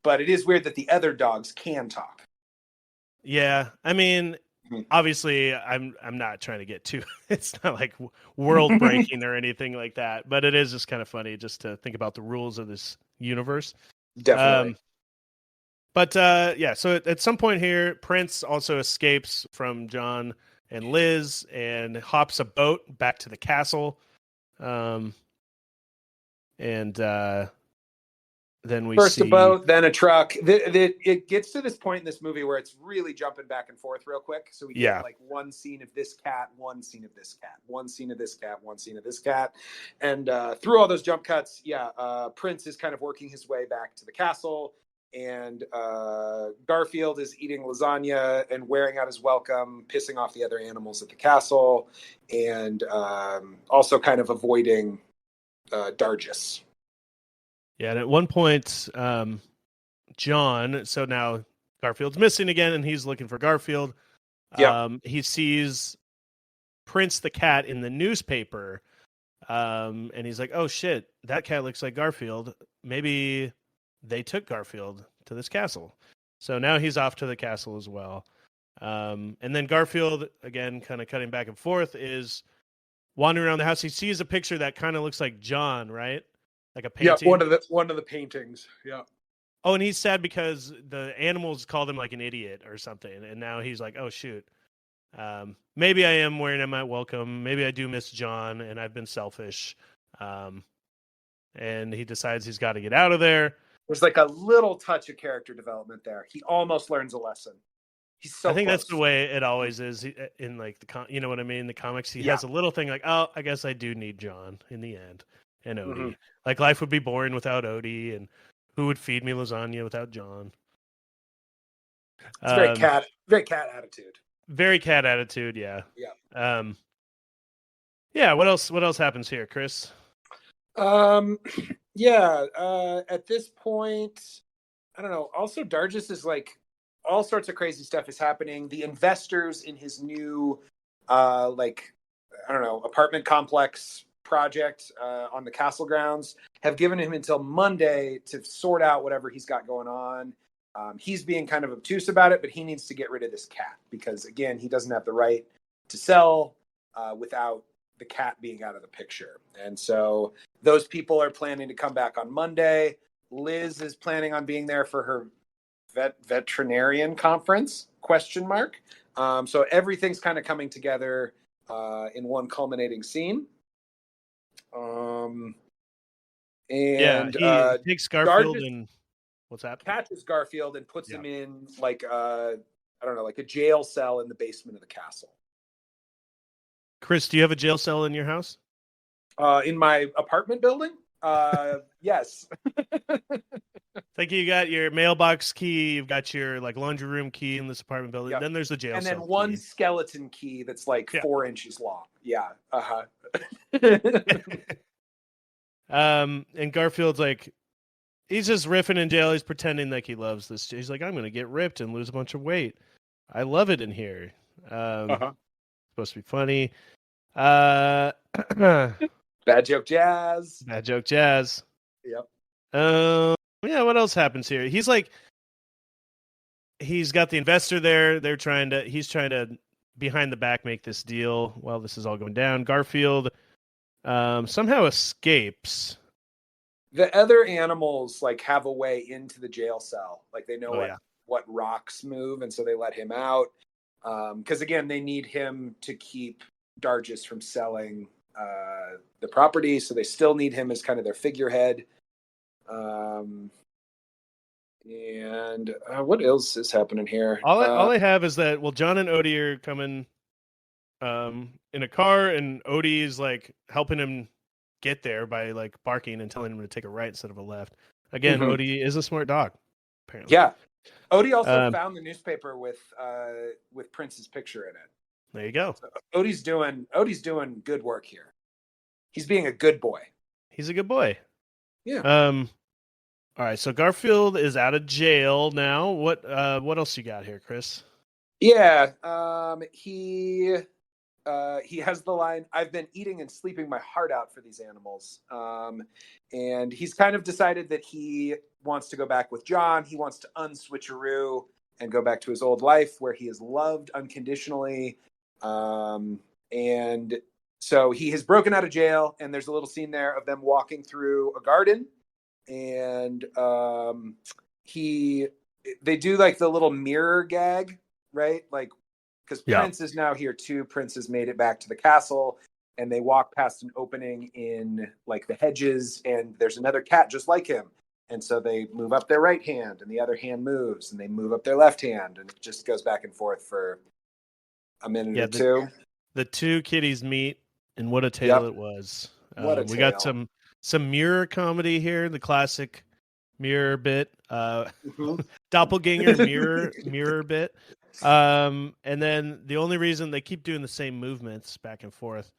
But it is weird that the other dogs can talk. Yeah. I mean, obviously I'm not trying to get too, it's not like world breaking or anything like that, but it is just kind of funny just to think about the rules of this universe. Definitely. So at some point here, Prince also escapes from John and Liz and hops a boat back to the castle. Then we first see a boat, then a truck. It gets to this point in this movie where it's really jumping back and forth real quick. So we get one scene of this cat, one scene of this cat, one scene of this cat, one scene of this cat. And through all those jump cuts, Prince is kind of working his way back to the castle. And Garfield is eating lasagna and wearing out his welcome, pissing off the other animals at the castle, and also kind of avoiding Dargis. Yeah, and at one point, John. So now Garfield's missing again, and he's looking for Garfield. He sees Prince the cat in the newspaper, and he's like, "Oh shit, that cat looks like Garfield. Maybe they took Garfield to this castle." So now he's off to the castle as well. And then Garfield, again, kind of cutting back and forth, is wandering around the house. He sees a picture that kind of looks like John, right? Like a painting. Yeah, one of the paintings. Yeah. Oh, and he's sad because the animals called him like an idiot or something, and now he's like, "Oh shoot, maybe I am wearing him at welcome. Maybe I do miss John, and I've been selfish." And he decides he's got to get out of there. There's like a little touch of character development there. He almost learns a lesson. He's so. I think close. That's the way it always is in like you know what I mean. The comics, he has a little thing like, "Oh, I guess I do need John in the end," and Odie. Mm-hmm. Like life would be boring without Odie, and who would feed me lasagna without John? It's very cat attitude. Very cat attitude, yeah. Yeah. Yeah. What else happens here, Chris? Yeah. At this point, I don't know. Also, Dargis is like all sorts of crazy stuff is happening. The investors in his new, apartment complex project on the castle grounds have given him until Monday to sort out whatever he's got going on. He's being kind of obtuse about it, but he needs to get rid of this cat because, again, he doesn't have the right to sell without the cat being out of the picture. And so those people are planning to come back on Monday. Liz is planning on being there for her veterinarian conference, ? So everything's kind of coming together in one culminating scene. He takes Garfield and what's happening? Catches Garfield and puts him in like a jail cell in the basement of the castle. Chris, do you have a jail cell in your house? In my apartment building? Yes. Like you got your mailbox key, you've got your like laundry room key in this apartment building. Then there's the jail and cell. And then one skeleton key that's like 4 inches long. Yeah. Uh-huh. And Garfield's like, he's just riffing in jail. He's pretending like he loves this. He's like, I'm going to get ripped and lose a bunch of weight. I love it in here. Supposed to be funny. Bad joke jazz. Bad joke jazz. Yep. Yeah, what else happens here? He's like, he's got the investor there. He's trying to behind the back make this deal while this is all going down. Garfield somehow escapes. The other animals like have a way into the jail cell. Like they know what rocks move, and so they let him out. Because again, they need him to keep Dargis from selling the property, so they still need him as kind of their figurehead. And what else is happening here? All I have is that John and Odie are coming in a car, and Odie is like helping him get there by like barking and telling him to take a right instead of a left. Again, Odie is a smart dog, apparently. Yeah. Odie also found the newspaper with Prince's picture in it. There you go. So Odie's doing good work here. He's being a good boy. He's a good boy. Yeah. All right. So Garfield is out of jail now. What else you got here, Chris? Yeah. He has the line, "I've been eating and sleeping my heart out for these animals." And he's kind of decided that he wants to go back with John. He wants to unswitcheroo and go back to his old life where he is loved unconditionally. And so he has broken out of jail, and there's a little scene there of them walking through a garden, and they do like the little mirror gag, right? Like, because Prince is now here too. Prince has made it back to the castle, and they walk past an opening in like the hedges, and there's another cat just like him. And so they move up their right hand, and the other hand moves, and they move up their left hand, and it just goes back and forth for a minute or two. The two kitties meet, and what a tale it was. We got some mirror comedy here, the classic mirror bit, doppelganger mirror bit. And then the only reason they keep doing the same movements back and forth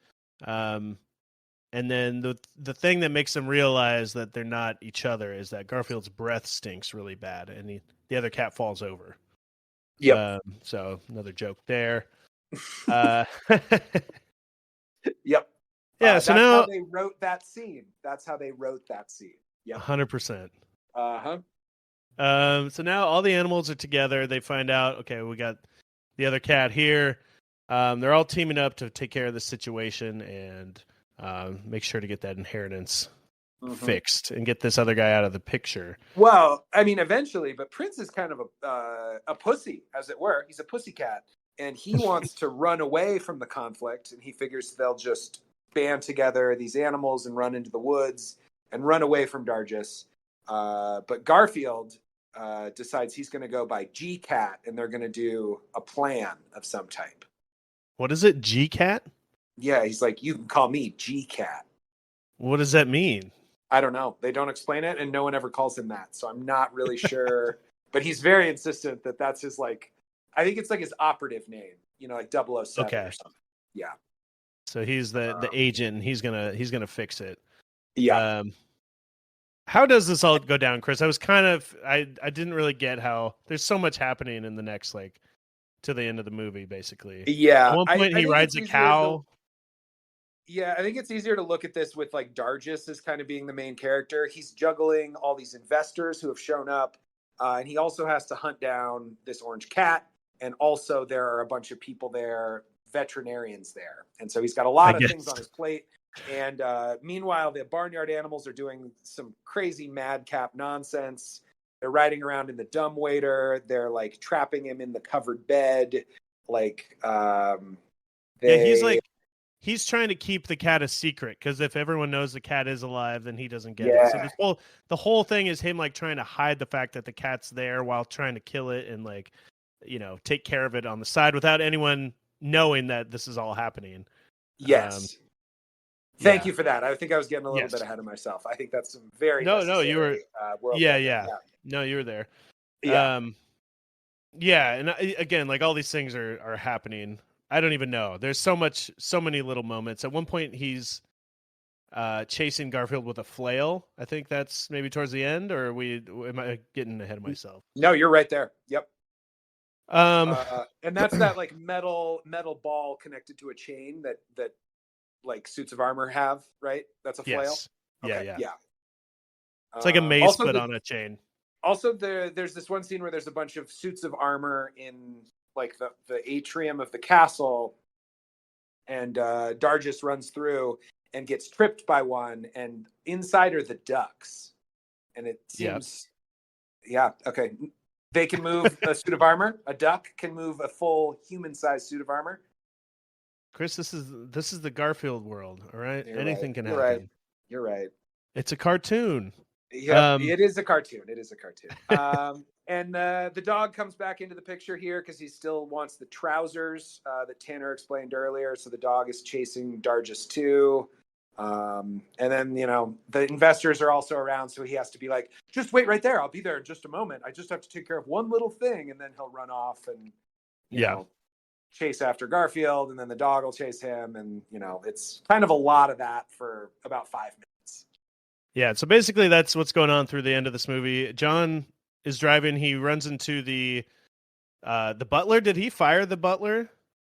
And then the thing that makes them realize that they're not each other is that Garfield's breath stinks really bad, and the other cat falls over. Yep. So another joke there. Yep. Yeah. So that's now how they wrote that scene. Yep. 100%. Uh-huh. So now all the animals are together. They find out, okay, we got the other cat here. They're all teaming up to take care of the situation and make sure to get that inheritance fixed and get this other guy out of the picture. Well, I mean, eventually, but Prince is kind of a pussy, as it were. He's a pussycat, and he wants to run away from the conflict, and he figures they'll just band together, these animals, and run into the woods and run away from Dargis. But Garfield decides he's going to go by G-Cat, and they're going to do a plan of some type. What is it, G-Cat? Yeah, he's like, you can call me G-Cat. What does that mean? I don't know. They don't explain it, and no one ever calls him that. So I'm not really sure. But he's very insistent that that's his, like, I think it's like his operative name, like 007 or something. Yeah. So he's the agent, and he's gonna fix it. Yeah. How does this all go down, Chris? I didn't really get how there's so much happening in the next, like, to the end of the movie, basically. Yeah. At one point, he rides a cow. Yeah, I think it's easier to look at this with like Dargis as kind of being the main character. He's juggling all these investors who have shown up, and he also has to hunt down this orange cat. And also, there are a bunch of people there, veterinarians there, and so he's got a lot of things on his plate. And meanwhile, the barnyard animals are doing some crazy madcap nonsense. They're riding around in the dumbwaiter. They're like trapping him in the covered bed. Like, he's trying to keep the cat a secret, because if everyone knows the cat is alive, then he doesn't get it. So the whole thing is him like trying to hide the fact that the cat's there while trying to kill it and like, take care of it on the side without anyone knowing that this is all happening. Yes. Thank you for that. I think I was getting a little bit ahead of myself. I think that's some very necessary, you were world yeah. No, you were there. Yeah. And again, like all these things are happening. I don't even know. There's so many little moments. At one point, he's chasing Garfield with a flail. I think that's maybe towards the end, or am I getting ahead of myself? No, you're right there. Yep. And that's that like metal ball connected to a chain that like suits of armor have, right? That's a flail. Yes. Okay. Yeah. It's like a mace, but on a chain. Also, there's this one scene where there's a bunch of suits of armor in like the atrium of the castle, and Dargis runs through and gets tripped by one, and inside are the ducks, and it seems, okay, they can move a suit of armor. A duck can move a full human-sized suit of armor. Chris, this is the Garfield world, all right? Anything can happen. Right. You're right. It's a cartoon. Yeah, it is a cartoon. And the dog comes back into the picture here because he still wants the trousers that Tanner explained earlier. So the dog is chasing Dargis too. And then, the investors are also around. So he has to be like, just wait right there. I'll be there in just a moment. I just have to take care of one little thing. And then he'll run off and, you know, chase after Garfield. And then the dog will chase him. And, it's kind of a lot of that for about 5 minutes. Yeah, so basically that's what's going on through the end of this movie. John is driving. He runs into the butler. Did he fire the butler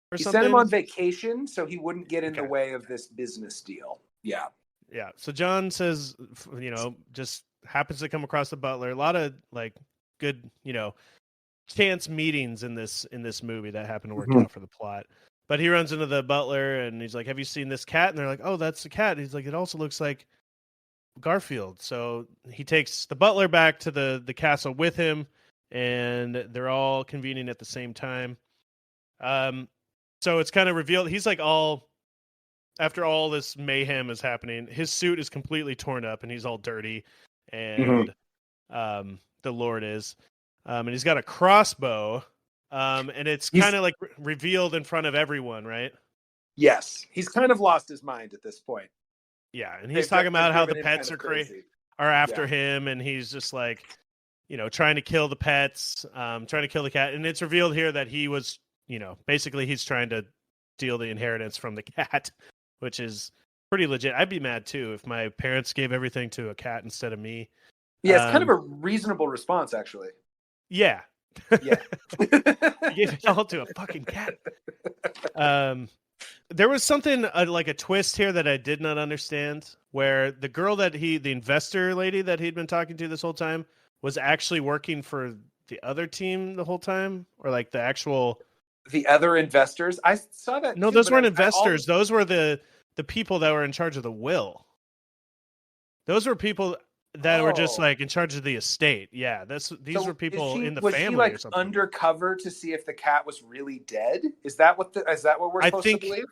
or something? He sent him on vacation so he wouldn't get in the way of this business deal. Yeah. Yeah. So John says, just happens to come across the butler. A lot of like good, chance meetings in this movie that happen to work out for the plot. But he runs into the butler and he's like, "Have you seen this cat?" And they're like, "Oh, that's the cat." He's like, "It also looks like Garfield." So he takes the butler back to the castle with him, and they're all convening at the same time. So it's kind of revealed he's like after all this mayhem is happening, his suit is completely torn up and he's all dirty, and the Lord is, and he's got a crossbow, and it's kind of like revealed in front of everyone, right? Yes, he's kind of lost his mind at this point. Yeah, and he's talking about how the pets are after him, and he's just like, trying to kill the pets, trying to kill the cat. And it's revealed here that he was, basically he's trying to steal the inheritance from the cat, which is pretty legit. I'd be mad too if my parents gave everything to a cat instead of me. Yeah, it's kind of a reasonable response, actually. Yeah. Yeah. You gave it all to a fucking cat. There was something like a twist here that I did not understand, where the girl the investor lady that he'd been talking to this whole time was actually working for the other team the whole time, or like the other investors. I saw that. No, too, those weren't investors. Those were the people that were in charge of the will. Those were people that were just like in charge of the estate. Yeah, these were people in the family. Was she like or something. undercover to see if the cat was really dead? Is that what we're supposed to believe?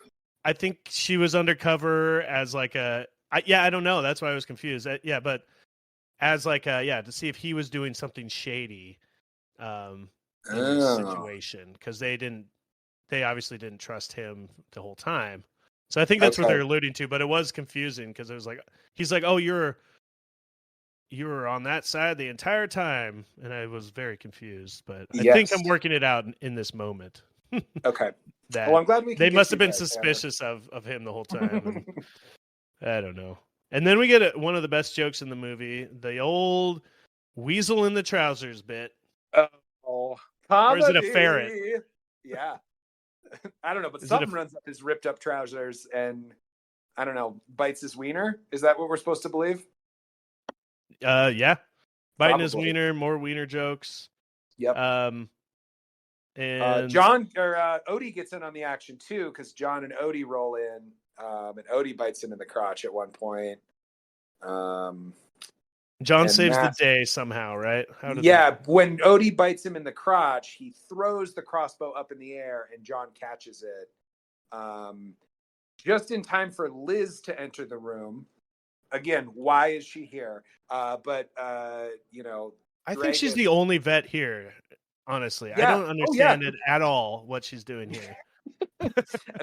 I think she was undercover as like I don't know. That's why I was confused. But as like to see if he was doing something shady in this situation, because they obviously didn't trust him the whole time. So I think that's what they're alluding to, but it was confusing because it was like, he's like, oh, you were on that side the entire time. And I was very confused, but I think I'm working it out in this moment. Okay. Well, I'm glad they must have been suspicious of him the whole time. I don't know. And then we get one of the best jokes in the movie, the old weasel in the trousers bit. Oh, or is it a ferret? Yeah. I don't know, but something runs up his ripped up trousers and I don't know, bites his wiener. Is that what we're supposed to believe? Yeah. Biting his wiener, more wiener jokes. Yep. And John or Odie gets in on the action too, because John and Odie roll in, and Odie bites him in the crotch at one point. John saves the day somehow, right? When Odie bites him in the crotch, he throws the crossbow up in the air, and John catches it. Just in time for Liz to enter the room. Again, why is she here? I think she's the only vet here. Honestly, I don't understand it at all what she's doing here.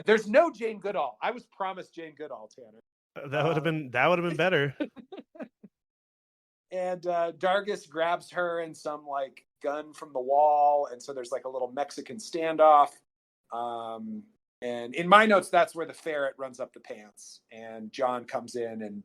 There's no Jane Goodall. I was promised Jane Goodall, Tanner. That would have been better. And Dargis grabs her and some like gun from the wall, and so there's like a little Mexican standoff. And in my notes, that's where the ferret runs up the pants, and John comes in and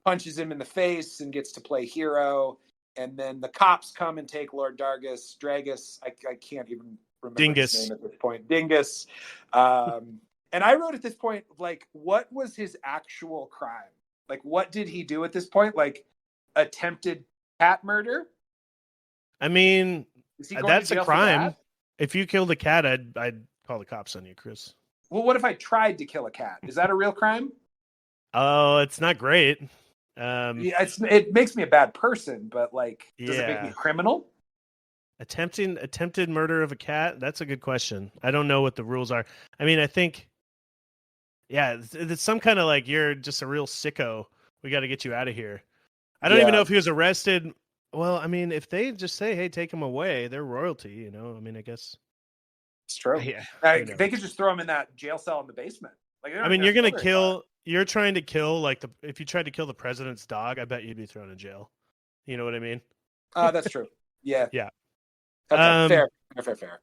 punches him in the face and gets to play hero. And then the cops come and take Lord Dragus. I can't even remember Dingus. his name at this point. Dingus. And I wrote at this point, like, what was his actual crime? Like, what did he do at this point? Like, attempted cat murder? I mean, that's a crime. If you killed a cat, I'd call the cops on you, Chris. Well, what if I tried to kill a cat? Is that a real crime? Oh, it's not great. It makes me a bad person, but like, does it make me a criminal? Attempted murder of a cat? That's a good question. I don't know what the rules are. I mean, I think, it's some kind of like, you're just a real sicko. We got to get you out of here. I don't even know if he was arrested. Well, I mean, if they just say, hey, take him away, they're royalty, I mean, I guess. It's true. Yeah, they could just throw him in that jail cell in the basement. Like, I mean, you're trying to kill, like, if you tried to kill the president's dog, I bet you'd be thrown in jail. You know what I mean? That's true. Yeah. Yeah. Okay, fair.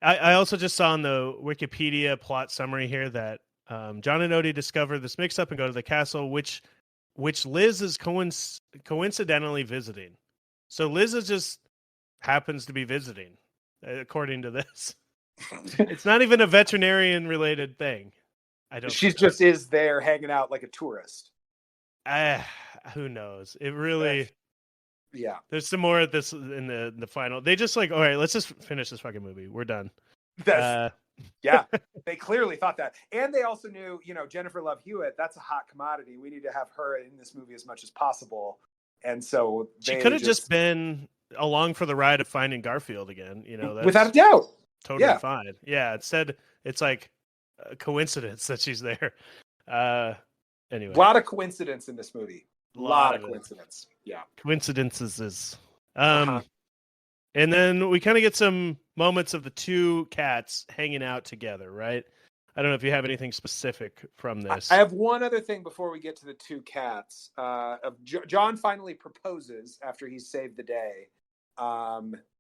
I also just saw in the Wikipedia plot summary here that John and Odie discover this mix-up and go to the castle, which Liz is coincidentally visiting. So Liz just happens to be visiting, according to this. It's not even a veterinarian-related thing. She just is there hanging out like a tourist. Who knows? It really. Yeah. There's some more of this in the final. They just like, all right, let's just finish this fucking movie. We're done. Yeah. They clearly thought that, and they also knew, Jennifer Love Hewitt. That's a hot commodity. We need to have her in this movie as much as possible. And so she could have just been along for the ride of finding Garfield again. That's without a doubt. Totally fine. Yeah. Instead, it's like a coincidence that she's there. Anyway, a lot of coincidence in this movie. A lot of coincidence. Yeah. Coincidences. And then we kind of get some moments of the two cats hanging out together, right? I don't know if you have anything specific from this. I have one other thing before we get to the two cats. John finally proposes after he's saved the day.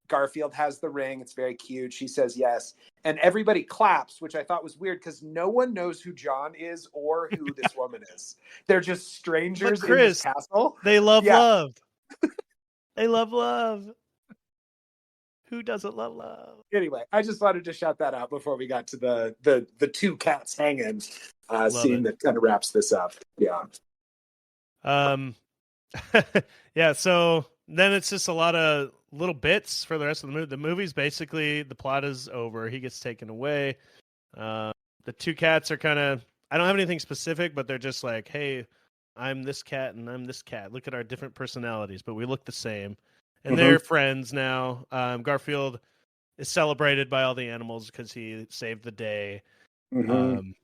Garfield has the ring. It's very cute. She says yes. And everybody claps, which I thought was weird because no one knows who John is or who this woman is. They're just strangers but Chris, in this castle. They love love. They love love. Who doesn't love love? Anyway, I just wanted to shout that out before we got to the two cats hanging scene that kind of wraps this up. Yeah. Yeah, so then it's just a lot of little bits for the rest of the movie. The movie's basically, the plot is over. He gets taken away. The two cats are kind of, I don't have anything specific, but they're just like, hey, I'm this cat and I'm this cat. Look at our different personalities, but we look the same. And they're friends now. Garfield is celebrated by all the animals because he saved the day. And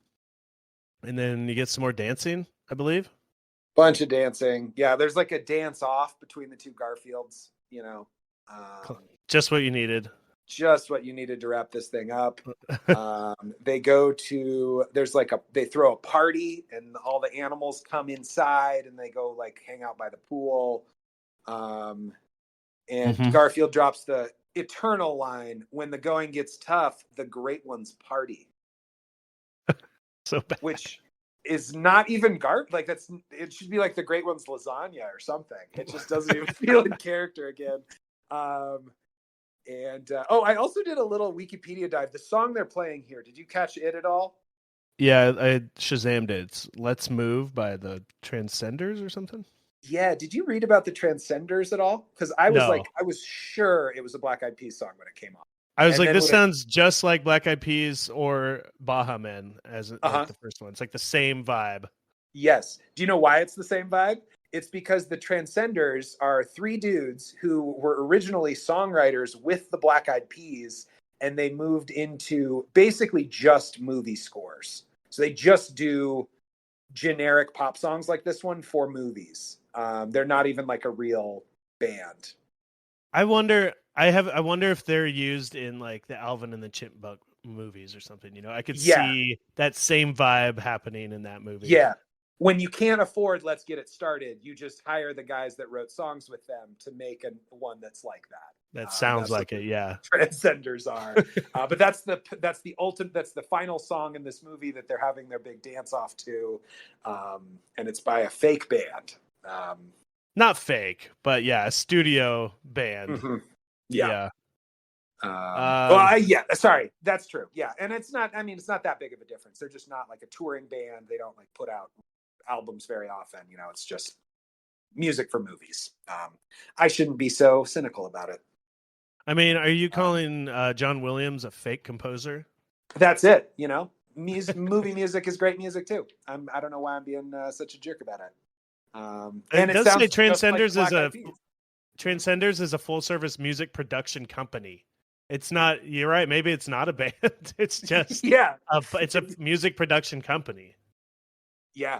then you get some more dancing, I believe. Bunch of dancing. Yeah, there's like a dance off between the two Garfields, you know. Just what you needed. Just what you needed to wrap this thing up. They go to, they throw a party and all the animals come inside and they go like hang out by the pool. And Garfield drops the eternal line, when the going gets tough, the great ones party. So bad. Which is not even it should be like the great ones lasagna or something. It just doesn't even feel in character again. I also did a little Wikipedia dive. The song they're playing here, did you catch it at all? Yeah, I Shazammed it. It's Let's Move by the Transcenders or something. Yeah, did you read about the Transcenders at all? Because I was sure it was a Black Eyed Peas song when it came on. I was like, this sounds just like Black Eyed Peas or Baha Men as like the first one. It's like the same vibe. Yes. Do you know why it's the same vibe? It's because the Transcenders are three dudes who were originally songwriters with the Black Eyed Peas, and they moved into basically just movie scores. So they just do generic pop songs like this one for movies. They're not even like a real band. I wonder if they're used in like the Alvin and the Chipmunk movies or something. You know, I could see that same vibe happening in that movie. Yeah. When you can't afford Let's Get It Started, you just hire the guys that wrote songs with them to make one that's like that. That sounds like it, yeah. Transcenders are, but that's the ultimate. That's the final song in this movie that they're having their big dance off to, and it's by a fake band. Not fake, but yeah, a studio band. Yeah. Sorry, that's true. Yeah, and it's not. I mean, it's not that big of a difference. They're just not like a touring band. They don't like put out albums very often. You know, it's just music for movies. I shouldn't be so cynical about it. I mean, are you calling John Williams a fake composer? That's it. You know, movie music is great music too. I don't know why I'm being such a jerk about it. And it does say Transcenders is a full service music production company. It's not. You're right. Maybe it's not a band. It's just it's a music production company. Yeah,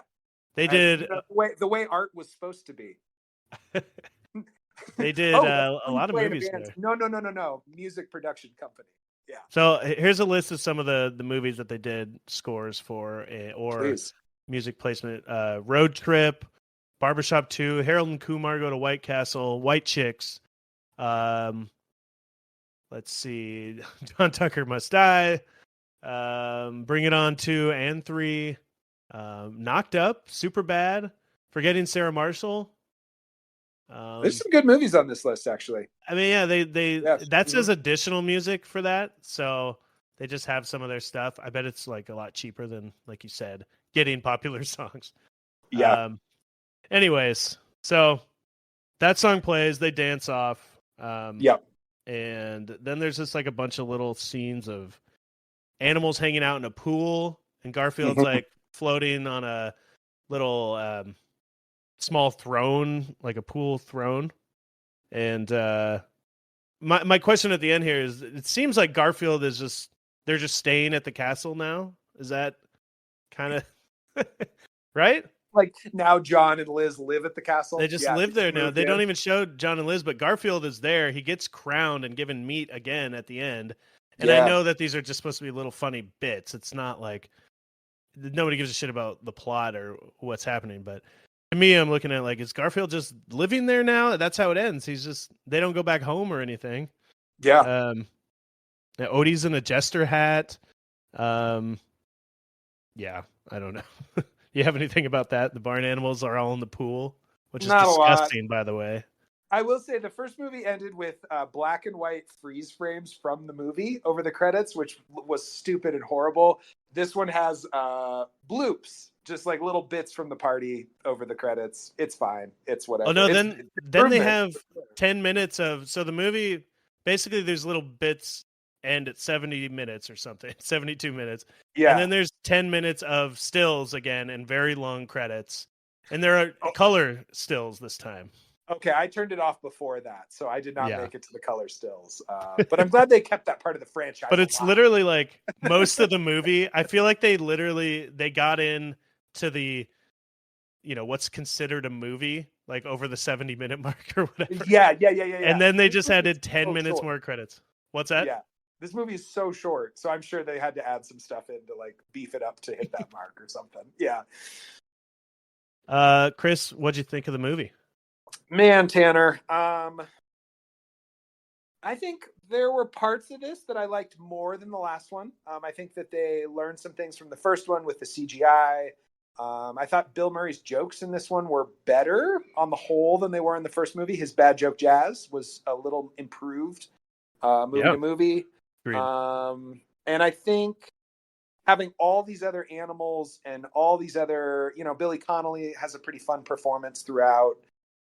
they did the way art was supposed to be. They did a lot of movies there. No. Music production company. Yeah. So here's a list of some of the movies that they did scores for, or Please. Music placement. Road Trip, Barbershop 2, Harold and Kumar Go to White Castle, White Chicks. Let's see, John Tucker Must Die. Bring It On 2 and 3. Knocked Up, Super Bad, Forgetting Sarah Marshall. There's some good movies on this list, actually. I mean, yeah, that says additional music for that, so they just have some of their stuff. I bet it's like a lot cheaper than, like you said, getting popular songs. Yeah. Anyways, so that song plays, they dance off. Yep. And then there's just like a bunch of little scenes of animals hanging out in a pool, and Garfield's like floating on a little small throne, like a pool throne. And my question at the end here is, it seems like Garfield is they're just staying at the castle now. Is that kind of right? Like now John and Liz live at the castle. They just live there now. They don't even show John and Liz, but Garfield is there. He gets crowned and given meat again at the end. And I know that these are just supposed to be little funny bits. It's not like nobody gives a shit about the plot or what's happening. But to me, I'm looking at like, is Garfield just living there now? That's how it ends. They don't go back home or anything. Yeah. Odie's in a jester hat. Yeah, I don't know. You have anything about that? The barn animals are all in the pool, which is Not a lot. disgusting, by the way. I will say the first movie ended with black and white freeze frames from the movie over the credits, which was stupid and horrible. This one has bloops, just like little bits from the party over the credits. It's fine. It's whatever. Oh no, it's then they have 10 minutes of the movie. Basically, there's little bits end at 70 minutes or something, 72 minutes. Yeah. And then there's 10 minutes of stills again and very long credits. And there are color stills this time. Okay, I turned it off before that, so I did not make it to the color stills. But I'm glad they kept that part of the franchise. But it's literally like most of the movie. I feel like they got in to the, what's considered a movie, like over the 70-minute mark or whatever. Yeah. And then they just added 10 minutes more credits. What's that? Yeah. This movie is so short, so I'm sure they had to add some stuff in to like beef it up to hit that mark or something. Yeah. Chris, what'd you think of the movie? Man, Tanner, I think there were parts of this that I liked more than the last one. I think that they learned some things from the first one with the CGI. I thought Bill Murray's jokes in this one were better on the whole than they were in the first movie. His bad joke jazz was a little improved movie to movie. And I think having all these other animals and all these other, Billy Connolly has a pretty fun performance throughout.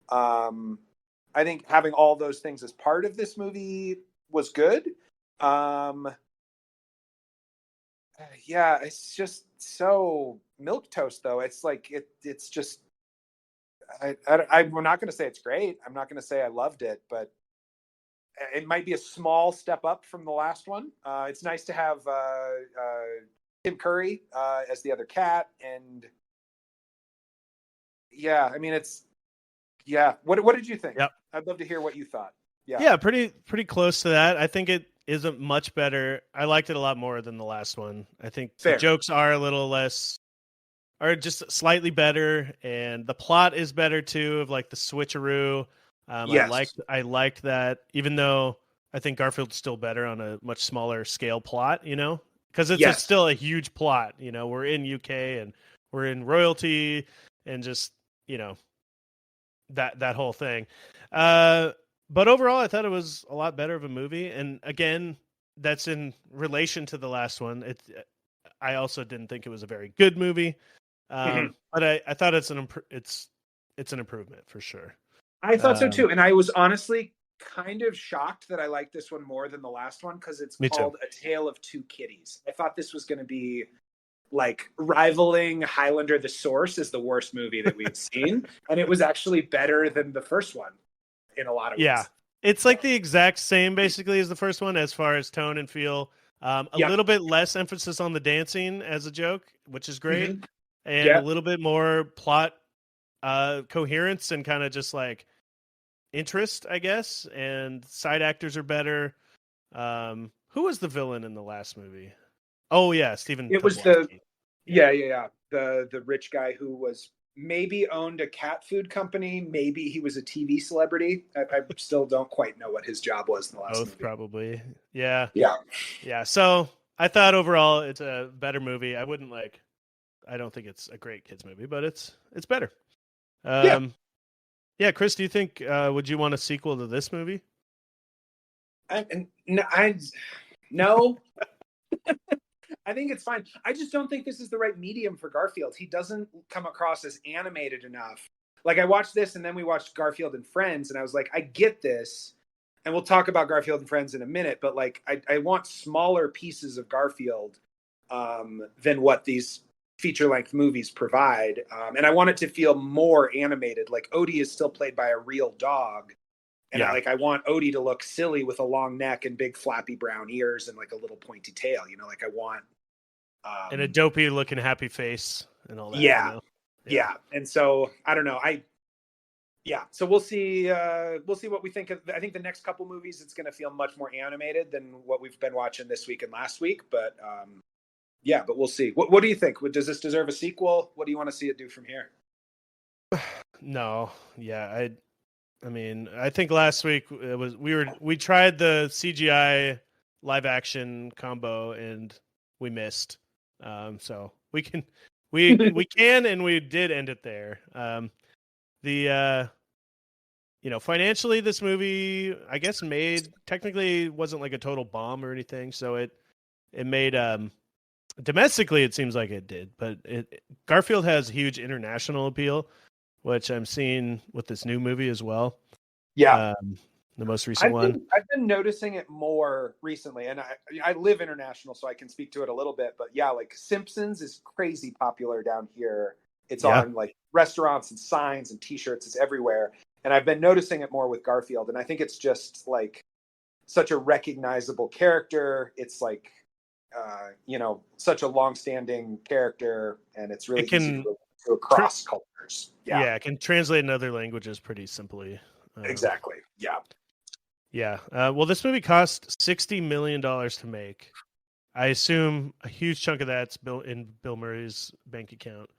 I think having all those things as part of this movie was good. Yeah, it's just so milquetoast though. It's like it's just we're not going to say it's great. I'm not going to say I loved it, but it might be a small step up from the last one. It's nice to have Tim Curry as the other cat, and yeah, I mean What did you think? Yep. I'd love to hear what you thought. Yeah, pretty close to that. I think it isn't much better. I liked it a lot more than the last one. I think the jokes are a little less, are just slightly better, and the plot is better too, of like the switcheroo. Yes. I liked that, even though I think Garfield's still better on a much smaller scale plot, because it's still a huge plot. We're in UK and we're in royalty and just, that whole thing. But overall, I thought it was a lot better of a movie. And again, that's in relation to the last one. I also didn't think it was a very good movie. But I thought it's an improvement for sure. I thought so too. And I was honestly kind of shocked that I liked this one more than the last one, because it's called A Tale of Two Kitties. I thought this was going to be like rivaling Highlander the Source as the worst movie that we've seen. And it was actually better than the first one in a lot of ways. Yeah. It's like the exact same basically as the first one as far as tone and feel. A little bit less emphasis on the dancing as a joke, which is great. And a little bit more plot coherence and kind of just like interest, I guess. And side actors are better. Who was the villain in the last movie? Oh yeah, Stephen. It was the rich guy who was maybe owned a cat food company. Maybe he was a TV celebrity. I still don't quite know what his job was in the last movie. Probably. Yeah. Yeah. So I thought overall it's a better movie. I don't think it's a great kids movie, but it's better. Yeah. Chris, do you think would you want a sequel to this movie? No. I think it's fine. I just don't think this is the right medium for Garfield. He doesn't come across as animated enough. Like I watched this and then we watched Garfield and Friends and I was like, I get this. And we'll talk about Garfield and Friends in a minute, but like I want smaller pieces of Garfield than what these feature-length movies provide. And I want it to feel more animated. Like Odie is still played by a real dog. And I want Odie to look silly with a long neck and big flappy brown ears and like a little pointy tail. Like I want and a dopey looking happy face and all that. Yeah. And so I don't know. So we'll see what we think of. I think the next couple movies, it's going to feel much more animated than what we've been watching this week and last week. But but we'll see. What do you think? Does this deserve a sequel? What do you want to see it do from here? No. Yeah. I mean, I think last week we tried the CGI live action combo and we missed. So we can and we did end it there. The financially this movie I guess made technically wasn't like a total bomb or anything, so it made domestically it seems like it did, but Garfield has huge international appeal, which I'm seeing with this new movie as well. Yeah. The most recent one. I've been noticing it more recently, and I live international, so I can speak to it a little bit. But yeah, like Simpsons is crazy popular down here. It's on like restaurants and signs and T-shirts. It's everywhere, and I've been noticing it more with Garfield. And I think it's just like such a recognizable character. It's like such a long-standing character, and it's really easy to go across cultures. Yeah, it can translate in other languages pretty simply. Exactly. Yeah. Yeah. Well, this movie cost $60 million to make. I assume a huge chunk of that's in Bill Murray's bank account.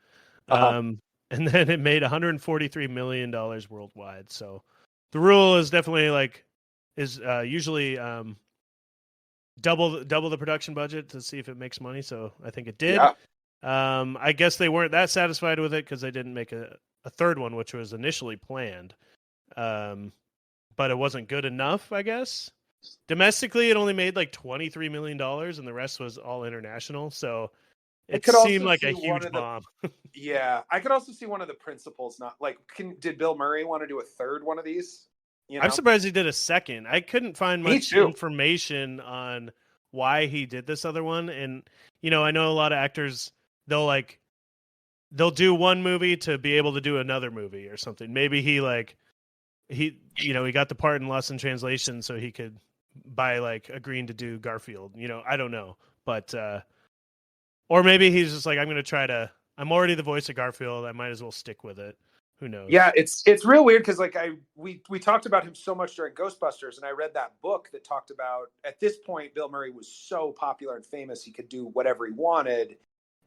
And then it made $143 million worldwide. So the rule is definitely usually double the production budget to see if it makes money. So I think it did. Yeah. I guess they weren't that satisfied with it because they didn't make a third one, which was initially planned. But it wasn't good enough, I guess. Domestically, it only made like $23 million, and the rest was all international. So it seemed like a huge bomb. Yeah, I could also see one of the principals not like. Did Bill Murray want to do a third one of these? I'm surprised he did a second. I couldn't find much information on why he did this other one, and I know a lot of actors they'll do one movie to be able to do another movie or something. Maybe he got the part in Lost in Translation so he could by agreeing to do Garfield. I don't know, but or maybe he's just like, I'm already the voice of Garfield. I might as well stick with it. Who knows? Yeah, it's real weird because we talked about him so much during Ghostbusters, and I read that book that talked about at this point Bill Murray was so popular and famous he could do whatever he wanted,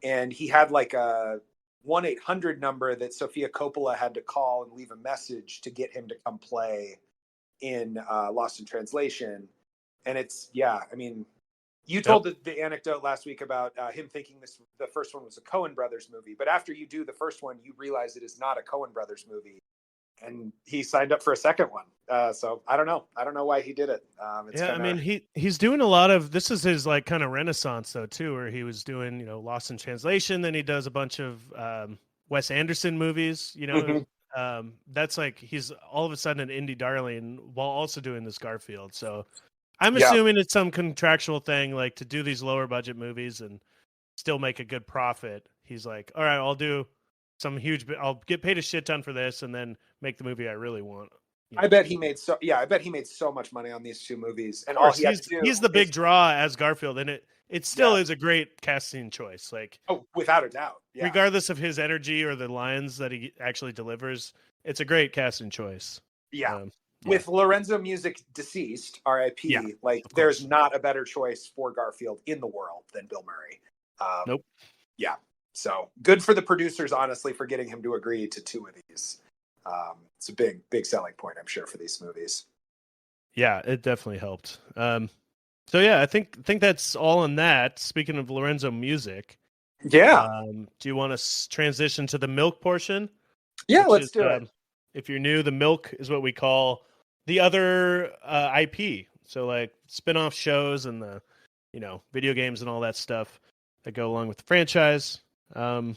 and he had like a 1-800 number that Sofia Coppola had to call and leave a message to get him to come play in Lost in Translation. And you told the anecdote last week about him thinking the first one was a Coen Brothers movie, but after you do the first one, you realize it is not a Coen Brothers movie, and he signed up for a second one. So I don't know why he did it. He's doing a lot of this is his kind of renaissance though too, where he was doing Lost in Translation, then he does a bunch of Wes Anderson movies. That's he's all of a sudden an indie darling while also doing this Garfield. So I'm assuming it's some contractual thing, to do these lower budget movies and still make a good profit. He's like, all right, I'll do I'll get paid a shit ton for this and then make the movie I really want. I bet he made so much money on these two movies. And all he's the big draw as Garfield, and it still is a great casting choice. Without a doubt. Yeah. Regardless of his energy or the lines that he actually delivers, it's a great casting choice. Yeah. With Lorenzo Music deceased, R.I.P. There's not a better choice for Garfield in the world than Bill Murray. Nope. Yeah. So good for the producers, honestly, for getting him to agree to two of these. It's a big selling point, I'm sure, for these movies. Yeah, it definitely helped. So yeah, I think that's all on that. Speaking of Lorenzo Music, do you want to transition to the milk portion? Yeah, let's do it. If you're new, the milk is what we call the other IP. So spin-off shows and the video games and all that stuff that go along with the franchise. I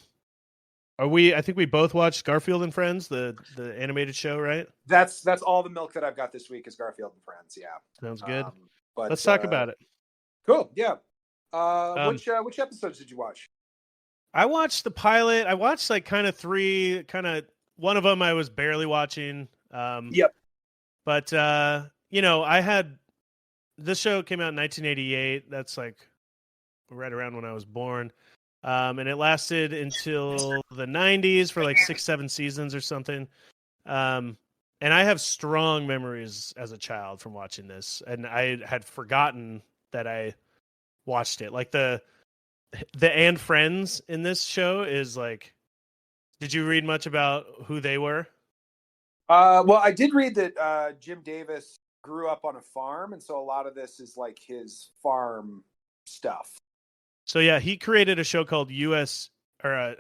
think we both watched Garfield and Friends, the animated show, right? That's all the milk that I've got this week is Garfield and Friends. Yeah. Sounds good. But let's talk about it. Cool. Yeah. Which episodes did you watch? I watched the pilot. I watched kind of three, one of them I was barely watching. Yep. But I had this show came out in 1988. That's right around when I was born. And it lasted until the 90s for 6-7 seasons or something. And I have strong memories as a child from watching this, and I had forgotten that I watched it. The and Friends in this show is did you read much about who they were? Well, I did read that Jim Davis grew up on a farm, and so a lot of this is like his farm stuff. So yeah, he created a show called U.S. or a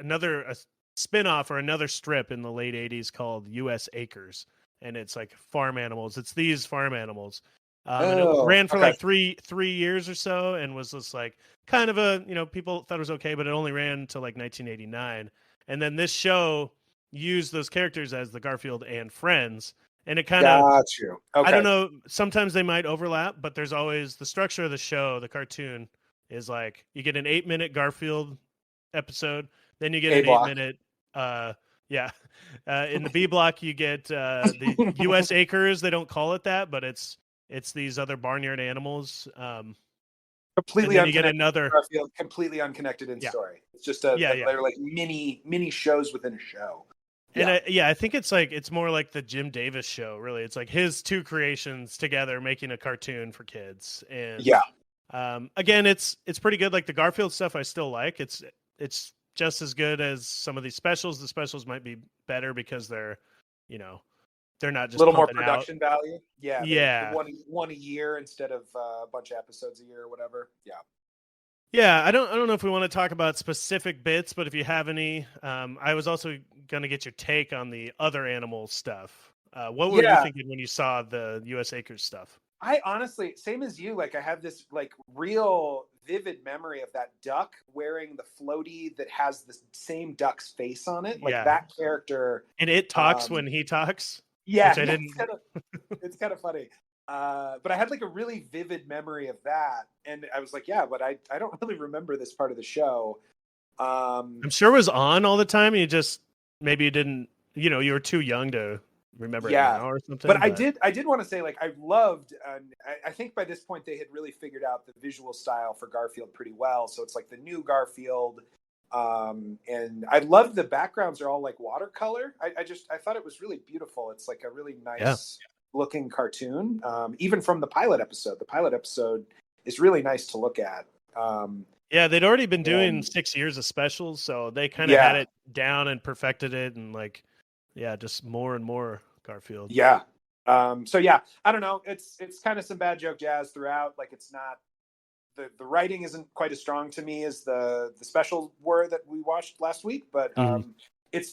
spinoff or another strip in the late '80s called U.S. Acres, and it's like farm animals. It's these farm animals, and it ran for like three years or so, and was just like kind of a people thought it was okay, but it only ran to like 1989, and then this show used those characters as the Garfield and Friends, and it kind of got you. Okay. I don't know. Sometimes they might overlap, but there's always the structure of the show. The cartoon is like you get an 8-minute Garfield episode, then you get an 8-minute. In the B block you get the U.S. Acres. They don't call it that, but it's these other barnyard animals. Completely unconnected. You get another Garfield, completely unconnected in story. It's just they're like mini shows within a show. And I think it's more like the Jim Davis show. Really, it's like his two creations together making a cartoon for kids. And again, it's pretty good. Like the Garfield stuff, I still like. It's just as good as some of these specials. The specials might be better because they're not just a little more production value. Yeah, yeah. One a year instead of a bunch of episodes a year or whatever. Yeah. Yeah, I don't know if we want to talk about specific bits, but if you have any, I was also going to get your take on the other animal stuff. What were you thinking when you saw the U.S. Acres stuff? I honestly, same as you, like I have this like real vivid memory of that duck wearing the floaty that has the same duck's face on it. Like that character. And it talks when he talks? Yeah, which I didn't... it's kind of funny. But I had like a really vivid memory of that, and I was like, yeah, but I don't really remember this part of the show. I'm sure it was on all the time. You just maybe you didn't, you were too young to remember it now or something. But I did want to say, like, I loved, and I think by this point they had really figured out the visual style for Garfield pretty well. So it's like the new Garfield, and I loved the backgrounds are all like watercolor. I thought it was really beautiful. It's like a really nice looking cartoon, even from the pilot episode. The pilot episode is really nice to look at. They'd already been doing 6 years of specials, so they kind of had it down and perfected it, and like, just more and more Garfield. Yeah. So yeah, I don't know. It's kind of some bad joke jazz throughout. Like it's not the writing isn't quite as strong to me as the specials were that we watched last week, but it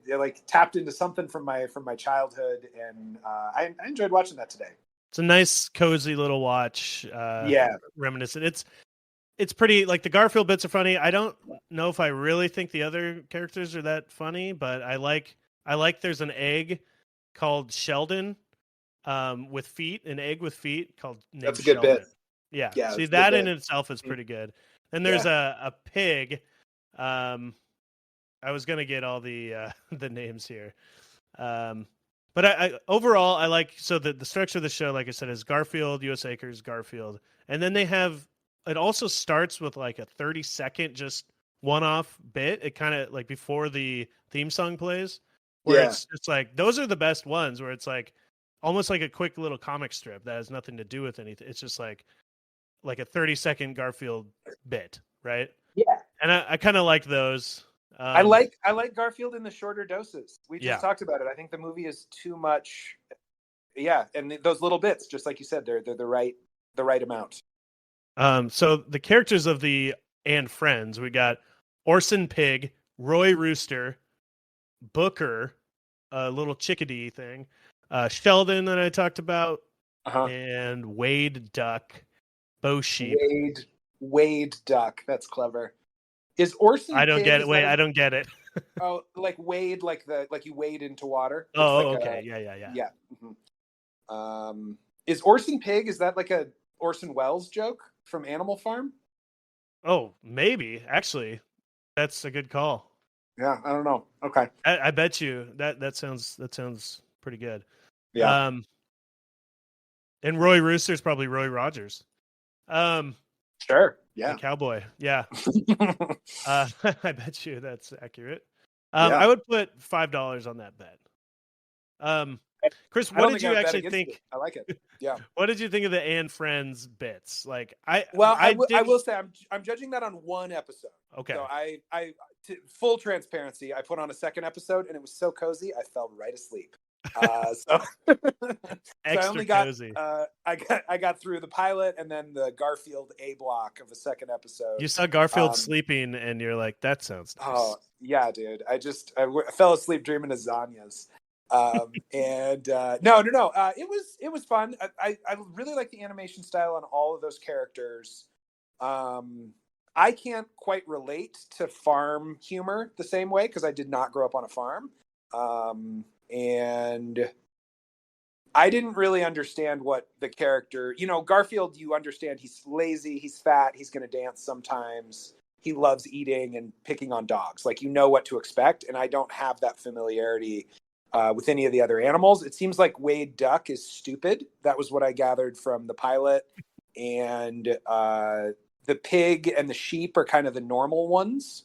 like tapped into something from my childhood, and I enjoyed watching that today. It's a nice cozy little watch. Reminiscent. It's pretty, like the Garfield bits are funny. I don't know if I really think the other characters are that funny, but I like there's an egg called Sheldon with feet, an egg with feet That's a good Sheldon. Bit. Yeah. See, that in itself is pretty good. And there's a pig. I was gonna get all the names here, but I overall I like the structure of the show. Like I said, is Garfield, U.S. Acres, Garfield, and then they have it also starts with like a 30-second just one-off bit. It kind of like before the theme song plays, where it's like those are the best ones. Where it's like almost like a quick little comic strip that has nothing to do with anything. It's just like a 30-second Garfield bit, right? Yeah, and I kind of like those. I like Garfield in the shorter doses. We just talked about it. I think the movie is too much. Yeah, and those little bits, just like you said, they're the right amount. So the characters of the and Friends, we got Orson Pig, Roy Rooster, Booker, a little chickadee thing, Sheldon that I talked about, and Wade Duck, Bo Sheep. Wade Duck. That's clever. Is Orson? I don't get it. Wait, I don't get it. Oh, like wade, like you wade into water. Oh, like okay. Yeah. Mm-hmm. Is Orson Pig? Is that like a Orson Welles joke from Animal Farm? Oh, maybe. Actually, that's a good call. Yeah, I don't know. Okay, I bet you that sounds pretty good. Yeah. And Roy Rooster's probably Roy Rogers. Sure. Yeah. The cowboy. Yeah. I bet you that's accurate. I would put $5 on that bet. Chris, what did you actually think? I like it. Yeah. What did you think of the and Friends bits? Like I will say I'm judging that on one episode. Okay. So I full transparency, I put on a second episode and it was so cozy I fell right asleep. So, Extra I only got cozy. I got through the pilot and then the Garfield A block of the second episode. You saw Garfield sleeping, and you're like, "That sounds nice." Oh yeah, dude. I fell asleep dreaming of lasagnas. And no. It was fun. I really like the animation style on all of those characters. I can't quite relate to farm humor the same way because I did not grow up on a farm. And I didn't really understand what the character, Garfield, you understand he's lazy, he's fat, he's going to dance sometimes. He loves eating and picking on dogs. Like, what to expect. And I don't have that familiarity with any of the other animals. It seems like Wade Duck is stupid. That was what I gathered from the pilot. And the pig and the sheep are kind of the normal ones.